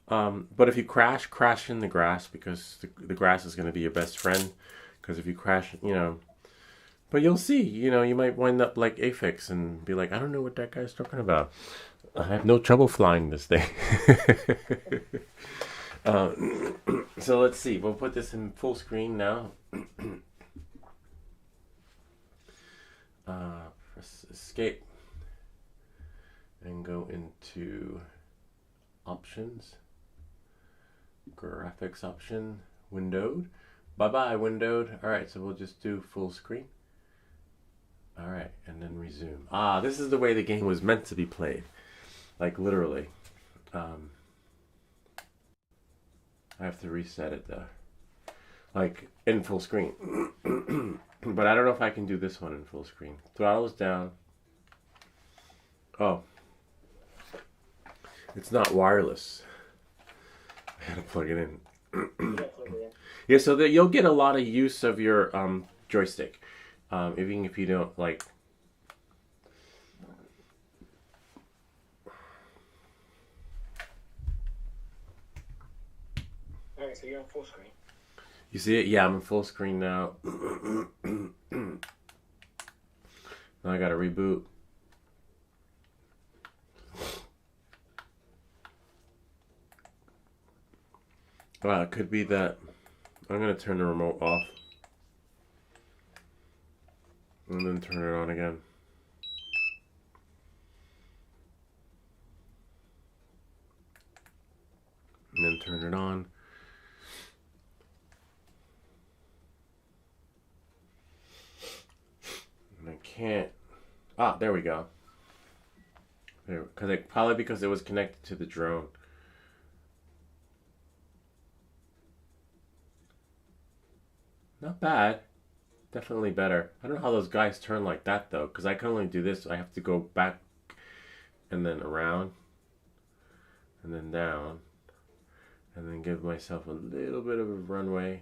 But if you crash in the grass, because the grass is going to be your best friend. Because if you crash, but you'll see, you might wind up like Afix and be like, I don't know what that guy's talking about. I have no trouble flying this thing. So let's see. We'll put this in full screen now. Press escape and go into options, graphics option, windowed. Bye windowed. All right, so we'll just do full screen. All right, and then resume. This is the way the game was meant to be played. Like literally. I have to reset it though. Like in full screen. But I don't know if I can do this one in full screen. Throttle's down. Oh. It's not wireless. I had to plug it in. Yeah, so that you'll get a lot of use of your joystick. Even if you don't like. Alright, so you're on full screen. You see it? Yeah, I'm in full screen now. Now I gotta reboot. It could be that I'm gonna turn the remote off and then turn it on again. And then turn it on. And I can't. There we go. There, probably because it was connected to the drone. Not bad. Definitely better. I don't know how those guys turn like that though, because I can only do this. I have to go back and then around and then down and then give myself a little bit of a runway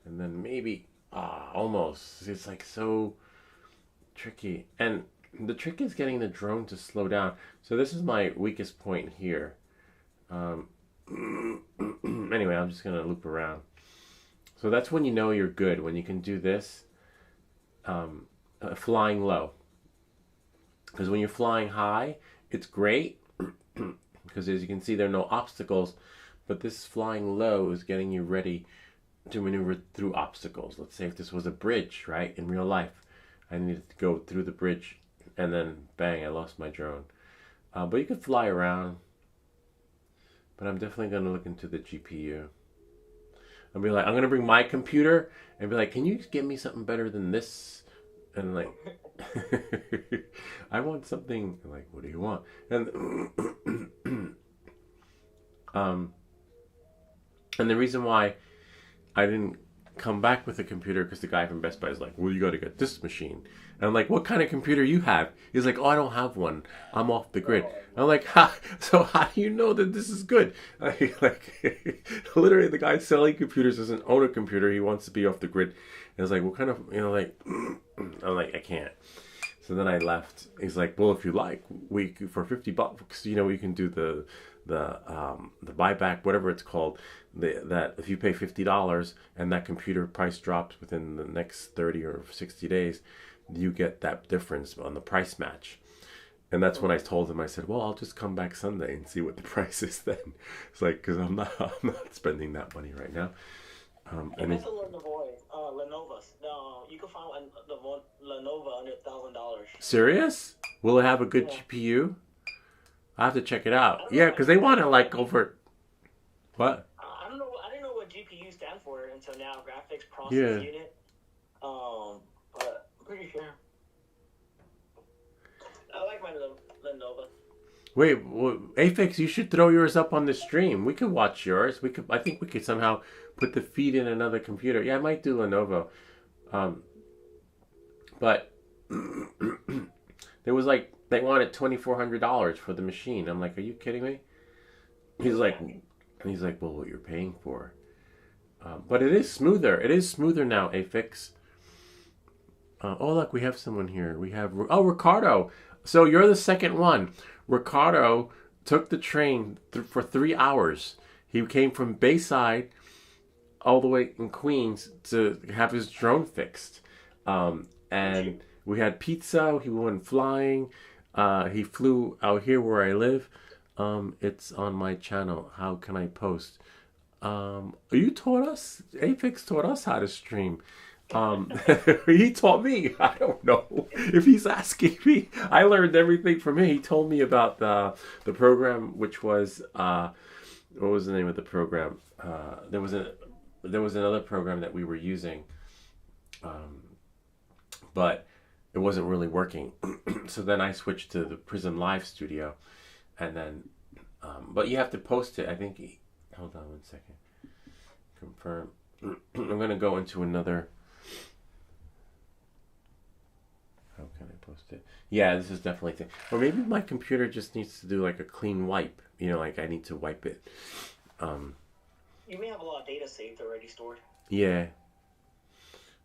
and then maybe almost. It's like so tricky. And the trick is getting the drone to slow down. So this is my weakest point here. Anyway, I'm just gonna loop around. So that's when you know you're good, when you can do this flying low. Because when you're flying high, it's great because as you can see there are no obstacles, but this flying low is getting you ready to maneuver through obstacles. Let's say if this was a bridge, right, in real life, I needed to go through the bridge and then bang, I lost my drone. But you could fly around, but I'm definitely going to look into the GPU. I'll be like, I'm going to bring my computer and be like, can you get me something better than this? And like, I want something, like, what do you want? And the reason why I didn't come back with a computer, because the guy from Best Buy is like, well, you got to get this machine. And I'm like, what kind of computer you have? He's like, oh, I don't have one. I'm off the grid. And I'm like, so how do you know that this is good? Like, literally, the guy selling computers doesn't own a computer. He wants to be off the grid. And it's like, what kind of, like, I'm like, I can't. So then I left. He's like, well, if you like, we for $50, you know, we can do the buyback, whatever it's called. That if you pay $50 and that computer price drops within the next 30 or 60 days, you get that difference on the price match. And that's when I told him, I said, well, I'll just come back Sunday and see what the price is then. It's like, because I'm not spending that money right now. And that's a Lenovo. You can find the Lenovo under $1,000. Serious? Will it have a good GPU? I have to check it out. Yeah, because they want to like over. What? I don't know. I didn't know what GPU stand for until now. Graphics process unit. But I'm pretty sure. I like my Lenovo. Wait, Afix, you should throw yours up on the stream. We could watch yours. I think we could somehow put the feed in another computer. Yeah, I might do Lenovo. But there was like they wanted $2,400 for the machine. I'm like, are you kidding me? He's like, well, what you're paying for. But it is smoother. It is smoother now, Afix. Oh, look, we have someone here. We have Ricardo. So you're the second one. Ricardo took the train for 3 hours. He came from Bayside all the way in Queens to have his drone fixed. And we had pizza. He went flying. He flew out here where I live. It's on my channel. How can I post? You taught us. Afix taught us how to stream. He taught me. I don't know if he's asking me. I learned everything from him. He told me about the program, which was what was the name of the program? There was another program that we were using, but it wasn't really working. So then I switched to the Prism Live Studio, and then but you have to post it. I think. Hold on 1 second. Confirm. I'm gonna go into another. How can I post it? Yeah, this is definitely or maybe my computer just needs to do like a clean wipe. You know, like I need to wipe it. You may have a lot of data saved already stored. Yeah,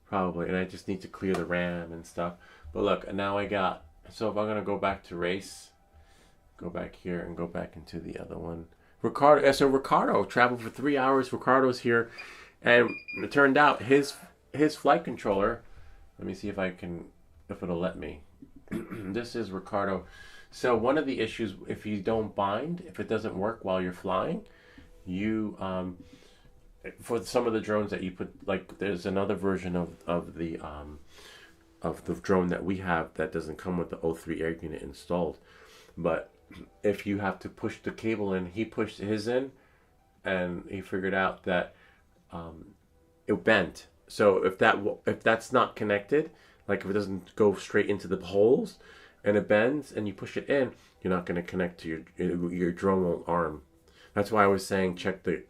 probably, and I just need to clear the RAM and stuff. But look, now I got. So if I'm gonna go back to race, go back here and go back into the other one. Ricardo traveled for 3 hours. Ricardo's here, and it turned out his flight controller. Let me see if it'll let me. This is Ricardo. So one of the issues, if you don't bind, if it doesn't work while you're flying, you for some of the drones that you put, like there's another version of the drone that we have that doesn't come with the O3 air unit installed, but if you have to push the cable in, he pushed his in, and he figured out that it bent. So if that's not connected, like if it doesn't go straight into the holes, and it bends, and you push it in, you're not going to connect to your drone won't arm. That's why I was saying check the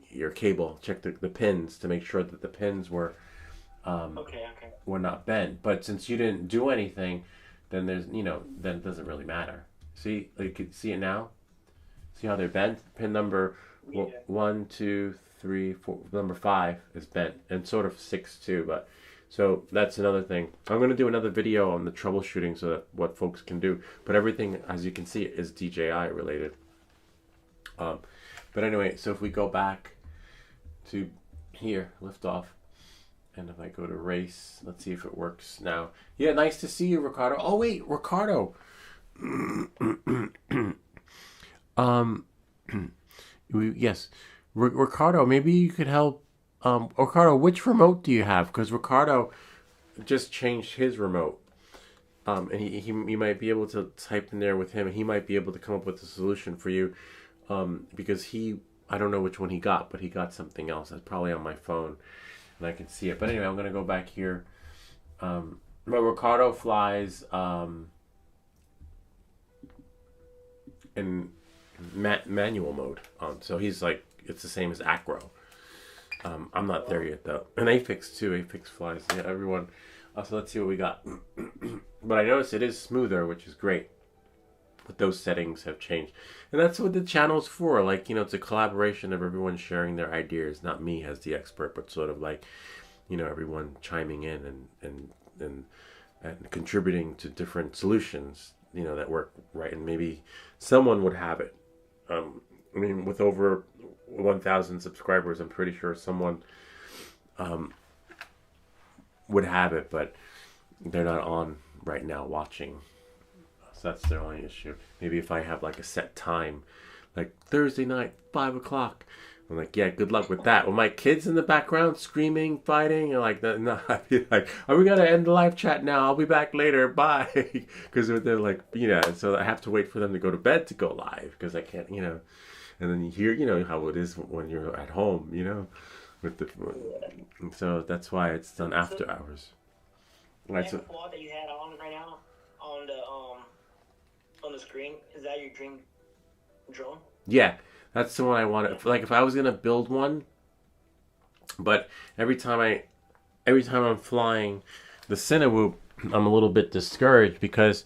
your cable, check the pins to make sure that the pins were were not bent. But since you didn't do anything, then then it doesn't really matter. See, you can see it now. See how they're bent? Pin number 1, 2, 3, 4. Number 5 is bent, and sort of 6 too. But so that's another thing. I'm gonna do another video on the troubleshooting so that what folks can do. But everything, as you can see, is DJI related. But anyway, so if we go back to here, Liftoff. And if I go to race, let's see if it works now. Yeah, nice to see you, Ricardo. Oh wait, Ricardo. Yes, Ricardo. Maybe you could help. Ricardo, which remote do you have? Because Ricardo just changed his remote. And he might be able to type in there with him, and he might be able to come up with a solution for you. Because I don't know which one he got, but he got something else. That's probably on my phone. And I can see it. But anyway, I'm going to go back here. But Ricardo flies in manual mode. So he's like, it's the same as acro. I'm not there yet, though. And Afix, too. Afix flies. Yeah, everyone. So let's see what we got. But I noticed it is smoother, which is great. But those settings have changed. And that's what the channel's for. Like, it's a collaboration of everyone sharing their ideas. Not me as the expert, but sort of like you know, everyone chiming in and contributing to different solutions, you know, that work right. And maybe someone would have it. I mean, with over 1,000 subscribers, I'm pretty sure someone would have it, but they're not on right now watching. So that's their only issue. Maybe if I have like a set time, like Thursday night, 5 o'clock, I'm like, yeah, good luck with that. With my kids in the background screaming, fighting, and like, no, I'd be like, oh, we gotta end the live chat now. I'll be back later. Bye. Because they're like, you know, so I have to wait for them to go to bed to go live because I can't, you know. And then you hear, you know, how it is when you're at home, you know, with the. So that's why it's done after hours. Right. So, vlog that you had on right now on the screen, is that your dream drone? Yeah. That's the one I wanted. Like if I was gonna build one, but every time I'm flying the Cinewoop, I'm a little bit discouraged because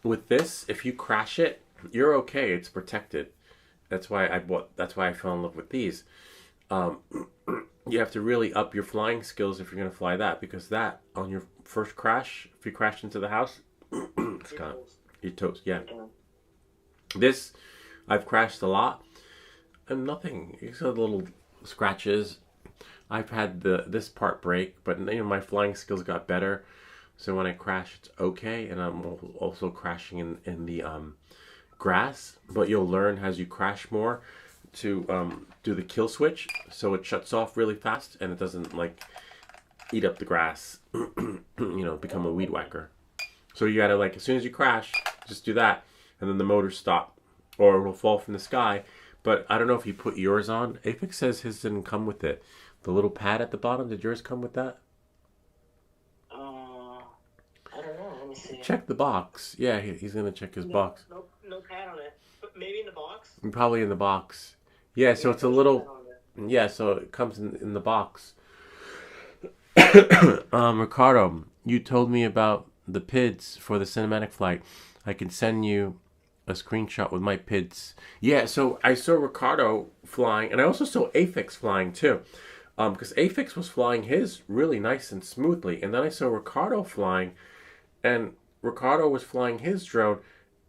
with this, if you crash it, you're okay. It's protected. That's why I fell in love with these. You have to really up your flying skills if you're gonna fly that, because that on your first crash, if you crash into the house, it's gone. Your toast. Yeah. This, I've crashed a lot. And nothing. You saw the little scratches. I've had this part break, but you know, my flying skills got better. So when I crash, it's okay. And I'm also crashing in the grass. But you'll learn as you crash more to do the kill switch, so it shuts off really fast and it doesn't like eat up the grass. You know, become a weed whacker. So you gotta, like, as soon as you crash, just do that, and then the motor stop, or it'll fall from the sky. But I don't know if you put yours on. Aphex says his didn't come with it. The little pad at the bottom, did yours come with that? I don't know. Let me see. Check the box. Yeah, he's going to check his box. No pad on it. But maybe in the box? Probably in the box. Yeah, so it's a little... Yeah, so it comes in the box. Ricardo, you told me about the PIDs for the cinematic flight. I can send you a screenshot with my PIDs. Yeah, so I saw Ricardo flying, and I also saw Aphex flying too, because Aphex was flying his really nice and smoothly, and then I saw Ricardo flying, and Ricardo was flying his drone,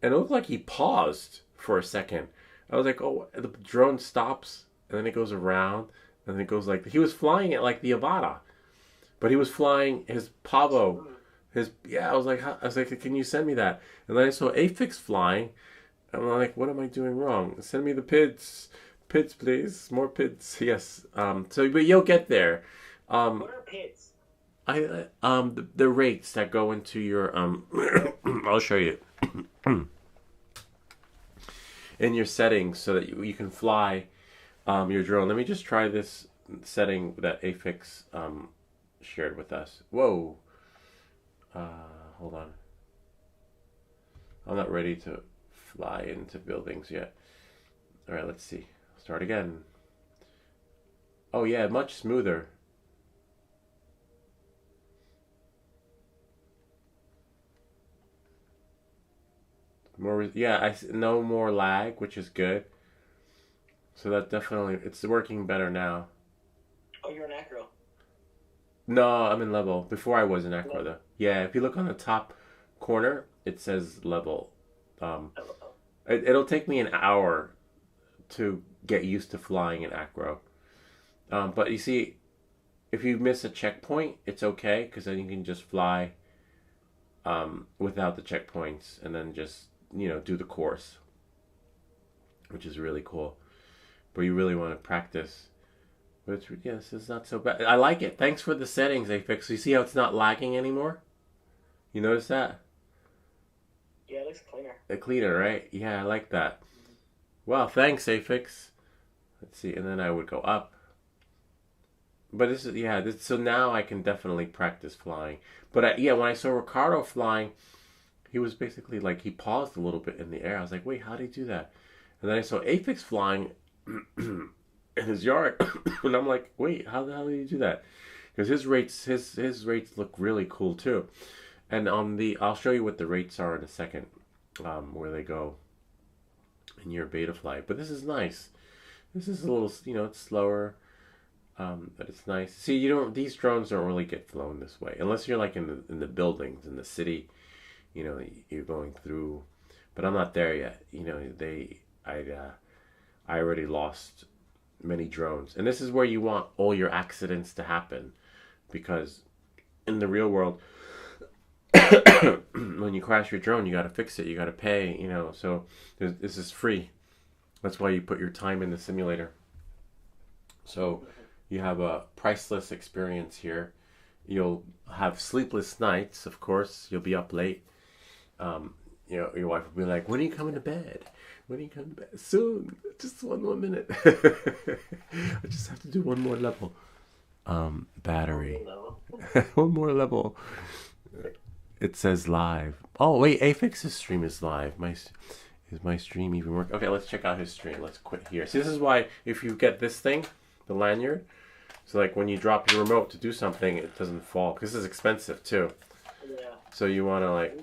and it looked like he paused for a second. I was like, oh, the drone stops, and then it goes around, and then it goes like, he was flying it like the Avata, but he was flying his Pavo. I was like, can you send me that? And then I saw Aphex flying. I'm like, what am I doing wrong? Send me the PIDs, please, more PIDs. Yes. So, but you'll get there. What are PIDs? The rates that go into your I'll show you in your settings so that you can fly your drone. Let me just try this setting that Aphex shared with us. Whoa. Hold on. I'm not ready to fly into buildings yet. All right, let's see. Start again. Oh yeah, much smoother. More, yeah, no more lag, which is good. So that definitely, it's working better now. Oh, you're in acro. No, I'm in level. Before I was in acro though. Yeah, if you look on the top corner, it says level. It'll take me an hour to get used to flying in acro. But you see, if you miss a checkpoint, it's okay, because then you can just fly without the checkpoints and then just, you know, do the course, which is really cool. But you really want to practice. But it's, yeah, this is not so bad. I like it. Thanks for the settings, Aphex. You see how it's not lagging anymore? You notice that? Yeah, it looks cleaner. Cleaner, right? Yeah, I like that. Wow, thanks, Aphex. Let's see, and then I would go up. But this is, yeah, so now I can definitely practice flying. But yeah, when I saw Ricardo flying, he was basically like, he paused a little bit in the air. I was like, wait, how did he do that? And then I saw Aphex flying in his yard, and I'm like, wait, how the hell did he do that? Because his rates look really cool too. And I'll show you what the rates are in a second, where they go in your beta flight. But this is nice. This is a little, you know, it's slower. But it's nice. See, these drones don't really get flown this way unless you're like in the buildings in the city. You're going through, but I'm not there yet. I already lost many drones, and this is where you want all your accidents to happen, because in the real world, when you crash your drone, you got to fix it. You got to pay. So this is free. That's why you put your time in the simulator. So you have a priceless experience here. You'll have sleepless nights, of course. You'll be up late. Your wife will be like, "When are you coming to bed? When are you coming to bed? Soon. Just one more minute. I just have to do one more level." Battery. One more level. It says live. Oh wait, Afix's stream is live. Is my stream even work? Okay, let's check out his stream. Let's quit here. See, this is why if you get this thing, the lanyard, so like when you drop your remote to do something, it doesn't fall. Because this is expensive too. Yeah. So you want to like,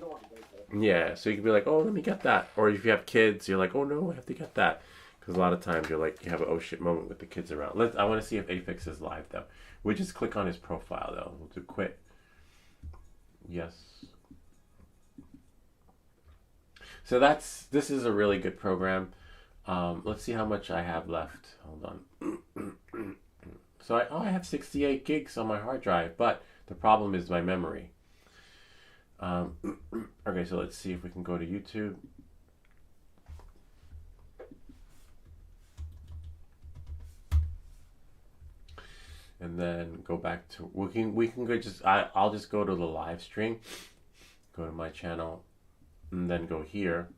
yeah. So you can be like, oh, let me get that. Or if you have kids, you're like, oh no, I have to get that. Because a lot of times you're like, you have an oh shit moment with the kids around. I want to see if Afix is live though. We just click on his profile though. We'll do quit. Yes. So this is a really good program. Let's see how much I have left. Hold on. So I have 68 gigs on my hard drive, but the problem is my memory. Okay, so let's see if we can go to YouTube. And then go back to we can go I'll just go to the live stream, go to my channel, and then go here.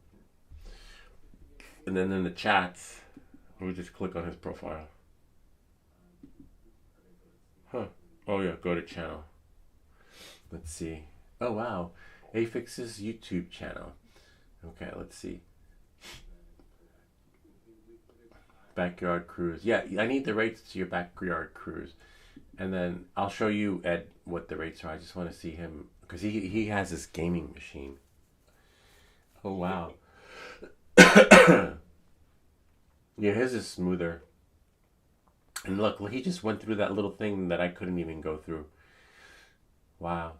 And then in the chats, we'll just click on his profile. Huh. Oh yeah, go to channel. Let's see. Oh wow. Afix's YouTube channel. Okay, let's see. Backyard cruise. Yeah, I need the rates to your backyard cruise. And then I'll show you, Ed, what the rates are. I just want to see him, because he has this gaming machine. Oh wow. Yeah, his is smoother. And look, he just went through that little thing that I couldn't even go through. Wow.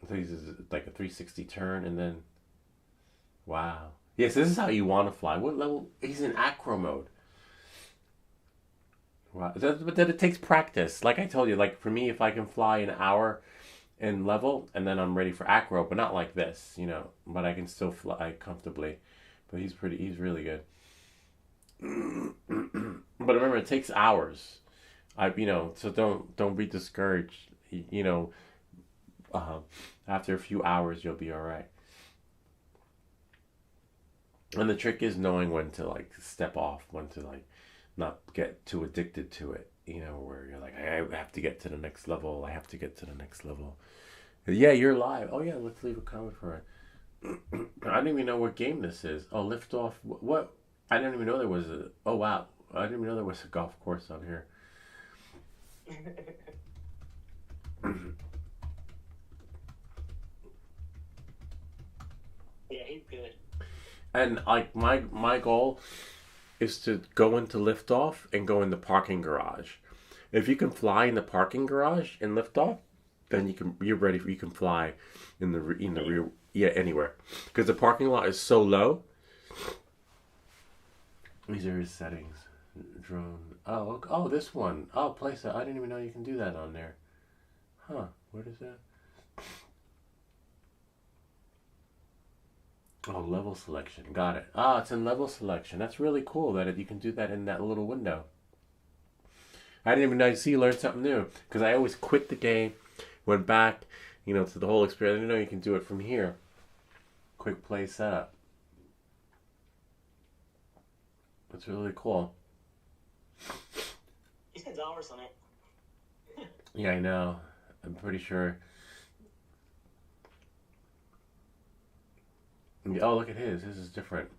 So he's like a 360 turn, and then, wow. Yes, this is how you want to fly. What level? He's in acro mode. Wow. But then it takes practice. Like I told you, like for me, if I can fly an hour in level, and then I'm ready for acro, but not like this, but I can still fly comfortably. But he's really good. But remember, it takes hours. So don't be discouraged. After a few hours, you'll be all right. And the trick is knowing when to like step off, when to like not get too addicted to it. Where you're like, I have to get to the next level. I have to get to the next level. Yeah, you're live. Oh yeah, let's leave a comment for it. I don't even know what game this is. Oh, Liftoff. What? I didn't even know there was a. Oh wow, I didn't even know there was a golf course on here. Yeah, he's good. And like my goal is to go into Liftoff and go in the parking garage. If you can fly in the parking garage in Liftoff, then you're ready. You can fly in the rear. Yeah, anywhere, because the parking lot is so low. These are his settings. Drone. Oh, this one. Oh, place that. I didn't even know you can do that on there. Huh? What is that? Oh, level selection. Got it. It's in level selection. That's really cool that you can do that in that little window. I didn't even know. See, you learned something new. Because I always quit the game, went back, to the whole experience. I didn't know you can do it from here. Quick play setup. That's really cool. You spent hours on it. Yeah, I know. I'm pretty sure. Oh, look at his. His is different.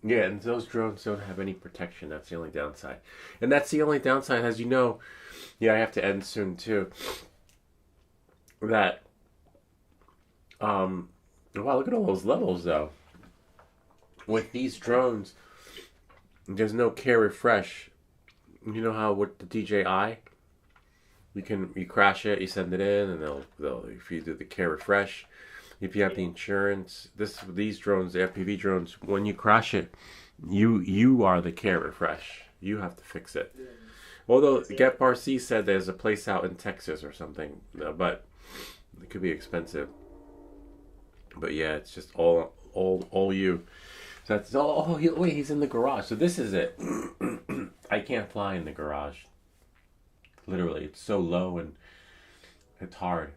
Yeah, and those drones don't have any protection. That's the only downside. And that's the only downside, as you know. Yeah, I have to end soon, too. That, wow, look at all those levels, though. With these drones, there's no care refresh. You know how with the DJI, you crash it, you send it in, and they'll if you do the care refresh, if you have the insurance, these drones, the FPV drones, when you crash it, you are the care refresh. You have to fix it. Although Get Parsi said there's a place out in Texas or something, but it could be expensive. But yeah, it's just all you. So that's wait, he's in the garage. So this is it. I can't fly in the garage. Literally, it's so low and it's hard.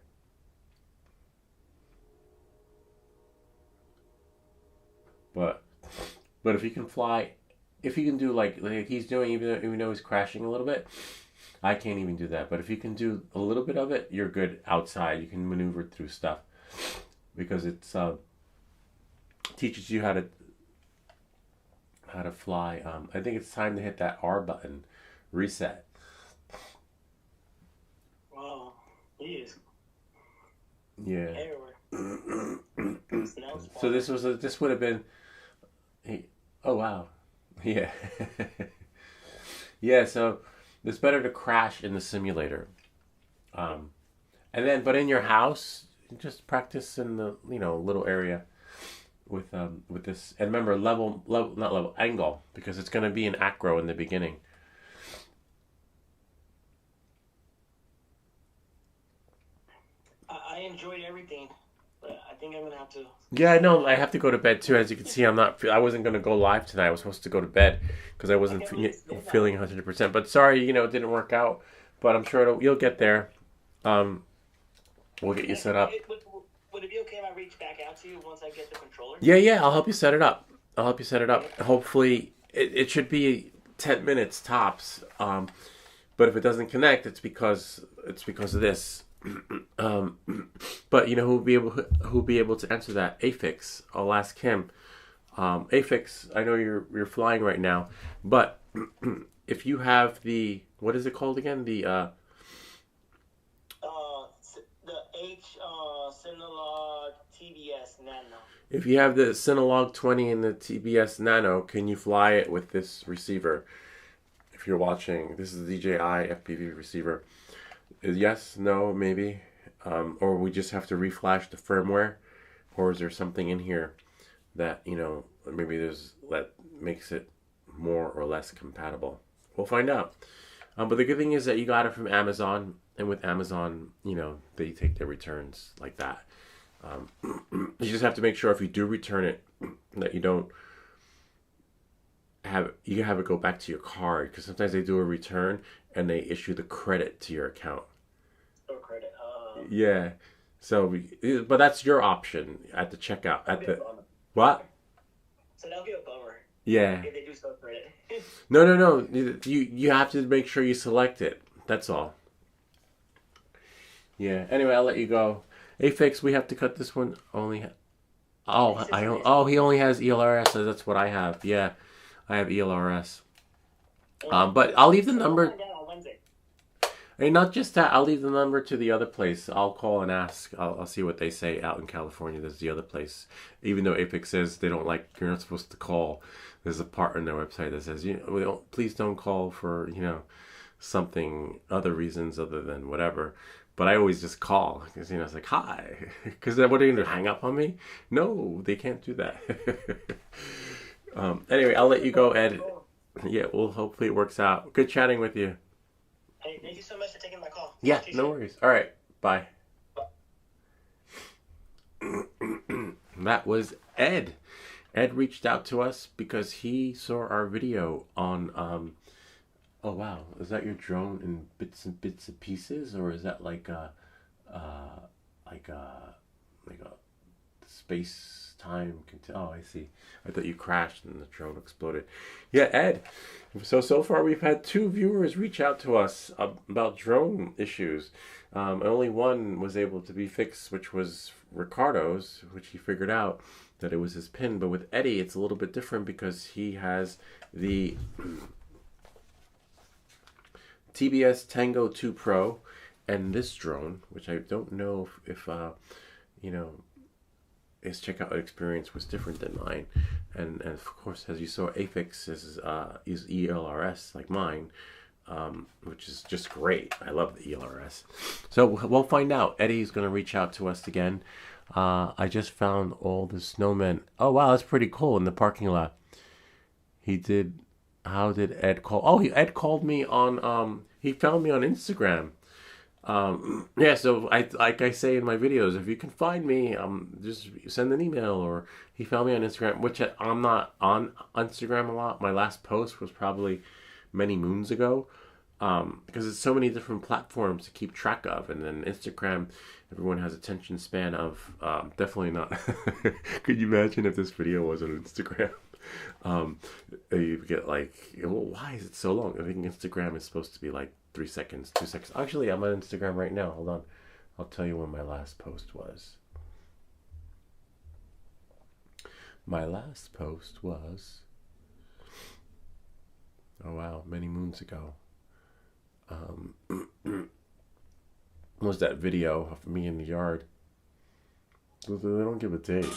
But if you can fly, if you can do like he's doing, even though he's crashing a little bit, I can't even do that. But if you can do a little bit of it, you're good outside. You can maneuver through stuff because it's teaches you how to fly. I think it's time to hit that R button, reset. Wow, jeez. Yeah. Everywhere. So this would have been. Oh wow, yeah, yeah. So it's better to crash in the simulator, and then but in your house, just practice in the little area with this. And remember not level angle, because it's going to be an acro in the beginning. I enjoyed everything, but I think I'm gonna have to. Yeah, I know. I have to go to bed too. As you can see, I wasn't going to go live tonight. I was supposed to go to bed because I wasn't feeling 100%. But sorry, it didn't work out. But I'm sure you'll get there. We'll get you set up. Would it be okay if I reach back out to you once I get the controller? Yeah. I'll help you set it up. Hopefully, it should be 10 minutes tops. But if it doesn't connect, it's because of this. But who'll be able to answer that? Afix. I'll ask him. Afix, I know you're flying right now, but if you have the, what is it called again? The Synolog TBS Nano. If you have the Synolog 20 and the TBS Nano, can you fly it with this receiver? If you're watching, this is the DJI FPV receiver. Yes, no, maybe, or we just have to reflash the firmware, or is there something in here that maybe that makes it more or less compatible? We'll find out. But the good thing is that you got it from Amazon, and with Amazon, they take their returns like that. You just have to make sure if you do return it that you don't have it go back to your card, because sometimes they do a return and they issue the credit to your account. Credit. Yeah. So, but that's your option at the checkout. What? So that'll be a bummer. Yeah. If they do store credit. No. You have to make sure you select it. That's all. Yeah. Anyway, I'll let you go. Afix, we have to cut this one. He only has ELRS. So that's what I have. Yeah, I have ELRS. But I'll leave the number. And not just that, I'll leave the number to the other place. I'll call and ask. I'll see what they say out in California. There's the other place. Even though Apex says they don't you're not supposed to call. There's a part on their website that says, please don't call for, something, other reasons other than whatever. But I always just call because, it's like, hi. Because then what are you going to hang up on me? No, they can't do that. Anyway, I'll let you go, Ed. Yeah, well, hopefully it works out. Good chatting with you. Hey, thank you so much for taking my call. Yeah, no worries. All right, bye. That was Ed. Ed reached out to us because he saw our video on, oh wow, is that your drone in bits and pieces, or is that like a space-time, oh, I see. I thought you crashed and the drone exploded. Yeah, Ed. So far we've had 2 viewers reach out to us about drone issues. Only one was able to be fixed, which was Ricardo's, which he figured out that it was his pin. But with Eddie, it's a little bit different because he has the TBS Tango 2 Pro and this drone, which I don't know if his checkout experience was different than mine, and of course, as you saw, Afix is ELRS like mine, which is just great. I love the ELRS. So we'll find out. Eddie's going to reach out to us again. I just found all the snowmen. Oh, wow, that's pretty cool in the parking lot. He did. How did Ed call? Oh, Ed called me on. He found me on Instagram. Yeah, so like I say in my videos, if you can find me, just send an email. Or he found me on Instagram, which I'm not on Instagram a lot. My last post was probably many moons ago, because it's so many different platforms to keep track of, and then Instagram, everyone has attention span of definitely not. Could you imagine if this video was on Instagram? You get like, well, why is it so long? I think Instagram is supposed to be like 3 seconds, 2 seconds. Actually, I'm on Instagram right now. Hold on. I'll tell you when my last post was. My last post was, oh wow, many moons ago. Was that video of me in the yard? They don't give a date.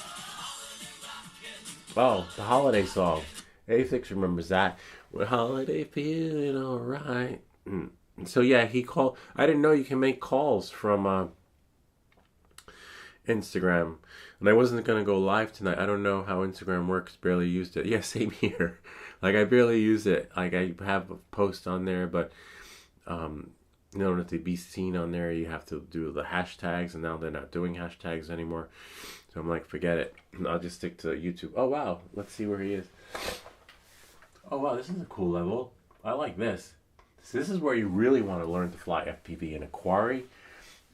Oh, the holiday song. A6 remembers that. With holiday feeling alright. So yeah, he called. I didn't know you can make calls from Instagram. And I wasn't going to go live tonight. I don't know how Instagram works. Barely used it. Yeah, same here. Like, I barely use it. Like, I have a post on there, but in order to be seen on there, you have to do the hashtags. And now they're not doing hashtags anymore. So I'm like, forget it. I'll just stick to YouTube. Oh, wow. Let's see where he is. Oh, wow. This is a cool level. I like this. So this is where you really want to learn to fly FPV in a quarry.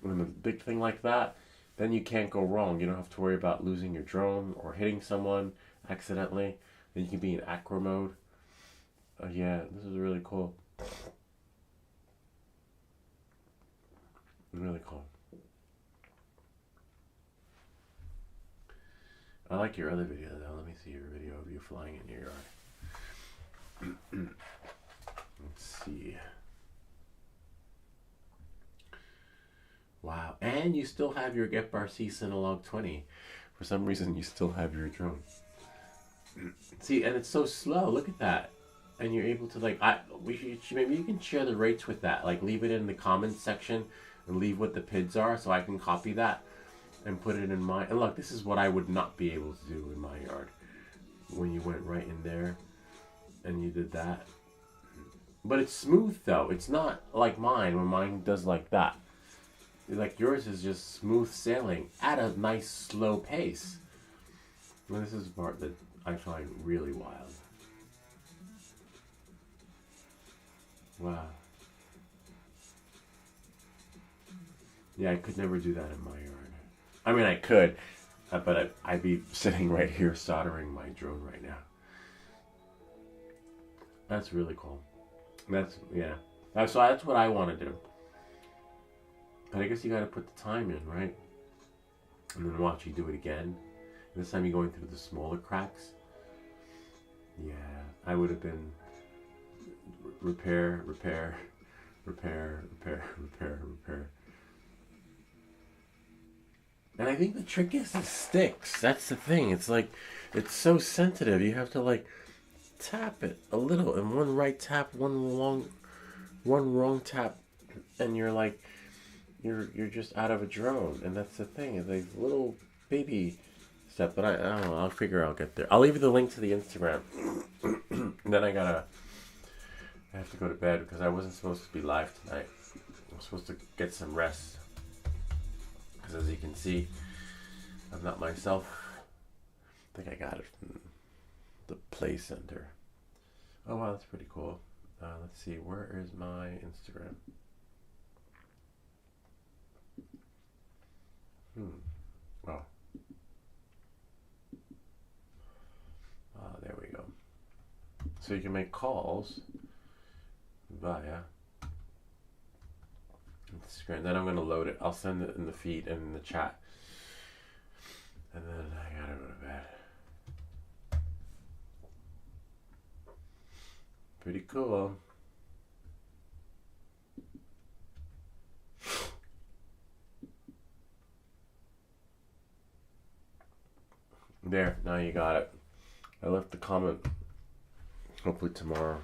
When a big thing like that, then you can't go wrong. You don't have to worry about losing your drone or hitting someone accidentally. Then you can be in acro mode. Yeah, this is really cool. Really cool. I like your other video though. Let me see your video of you flying in your yard. Let's see. Wow. And you still have your GetBarC Cinelog 20. For some reason, you still have your drone. See, and it's so slow. Look at that. And you're able to, like, maybe you can share the rates with that. Like, leave it in the comments section and leave what the PIDs are so I can copy that and put it in my... And look, this is what I would not be able to do in my yard. When you went right in there and you did that. But it's smooth, though. It's not like mine, when mine does like that. Like, yours is just smooth sailing at a nice, slow pace. And this is the part that I find really wild. Wow. Yeah, I could never do that in my yard. I mean, I could, but I'd be sitting right here soldering my drone right now. That's really cool. Yeah. So that's what I want to do. But I guess you got to put the time in, right? And then watch you do it again. And this time you're going through the smaller cracks. Yeah, I would have been repair. And I think the trick is the sticks. That's the thing. It's like, it's so sensitive. You have to like tap it a little, and one right tap, one wrong tap, and you're like, you're just out of a drone. And that's the thing. It's like little baby step. But I don't know. I'll figure I'll get there. I'll leave you the link to the Instagram. And then I have to go to bed because I wasn't supposed to be live tonight. I'm supposed to get some rest. Because as you can see, I'm not myself. I think I got it from the Play Center. Oh wow, that's pretty cool. Let's see, where is my Instagram? Oh. There we go. So you can make calls via Instagram. Then I'm going to load it. I'll send it in the feed and in the chat. And then I gotta go to bed. Pretty cool. There, now you got it. I left the comment. Hopefully tomorrow.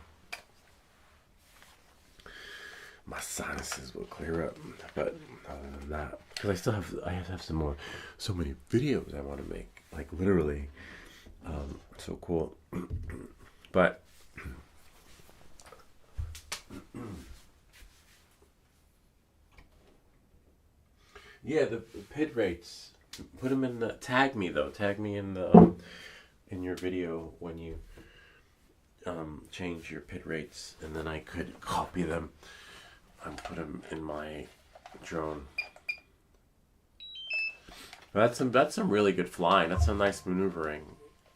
my sinuses will clear up. But other than that, because I have so many videos I want to make, like literally, so cool. But yeah, the PID rates. Put them in the tag me though. Tag me in the in your video when you change your PID rates, and then I could copy them and put them in my drone. That's some really good flying. That's some nice maneuvering.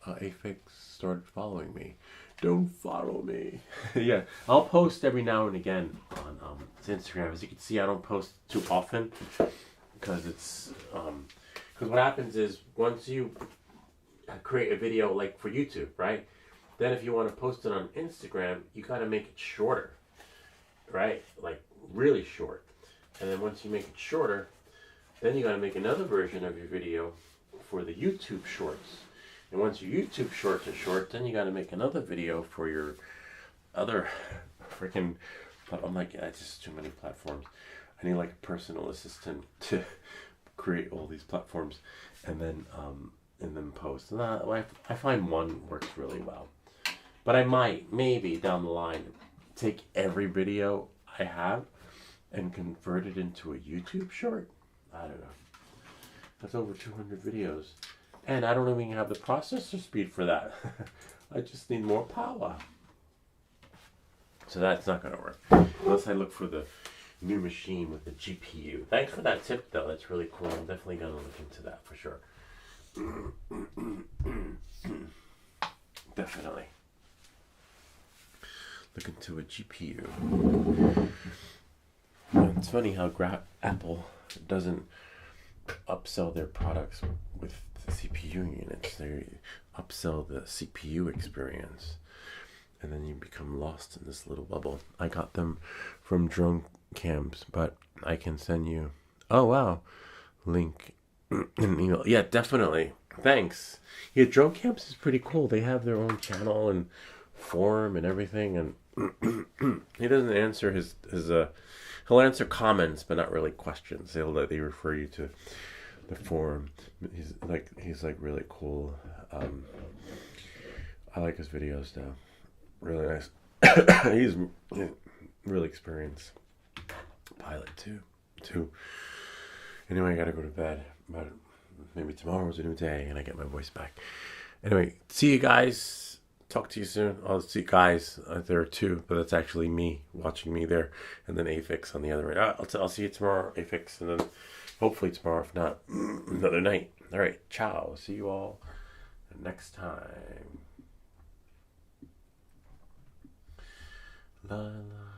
Afix started following me. Don't follow me. Yeah, I'll post every now and again on Instagram. As you can see, I don't post too often because it's because what happens is once you create a video like for YouTube, right? Then if you want to post it on Instagram, you got to make it shorter, right? Like really short. And then once you make it shorter, then you got to make another version of your video for the YouTube shorts. And once your YouTube shorts are short, then you got to make another video for your other freaking. I'm like, yeah, it's just too many platforms. I need like a personal assistant to create all these platforms, and then post. And I find one works really well. But I might, maybe down the line, take every video I have and convert it into a YouTube short. I don't know. That's over 200 videos. And I don't even have the processor speed for that. I just need more power. So that's not going to work. Unless I look for the new machine with the GPU. Thanks for that tip, though. That's really cool. I'm definitely going to look into that for sure. Definitely. Look into a GPU. It's funny how Apple doesn't upsell their products with the CPU units. They upsell the CPU experience. And then you become lost in this little bubble. I got them from drone cams, but I can send you... Oh, wow. Link in email. Yeah, definitely. Thanks. Yeah, drone camps is pretty cool. They have their own channel and forum and everything. And he doesn't answer his he'll answer comments, but not really questions. They refer you to the forum. He's like really cool. I like his videos though. Really nice. He's really experienced pilot too. Anyway, I gotta go to bed. But maybe tomorrow's a new day and I get my voice back. Anyway, see you guys. Talk to you soon. I'll see guys there too, but that's actually me watching me there, and then Afix on the other end. I'll see you tomorrow, Afix, and then hopefully tomorrow, if not another night. All right, ciao. See you all next time. La la.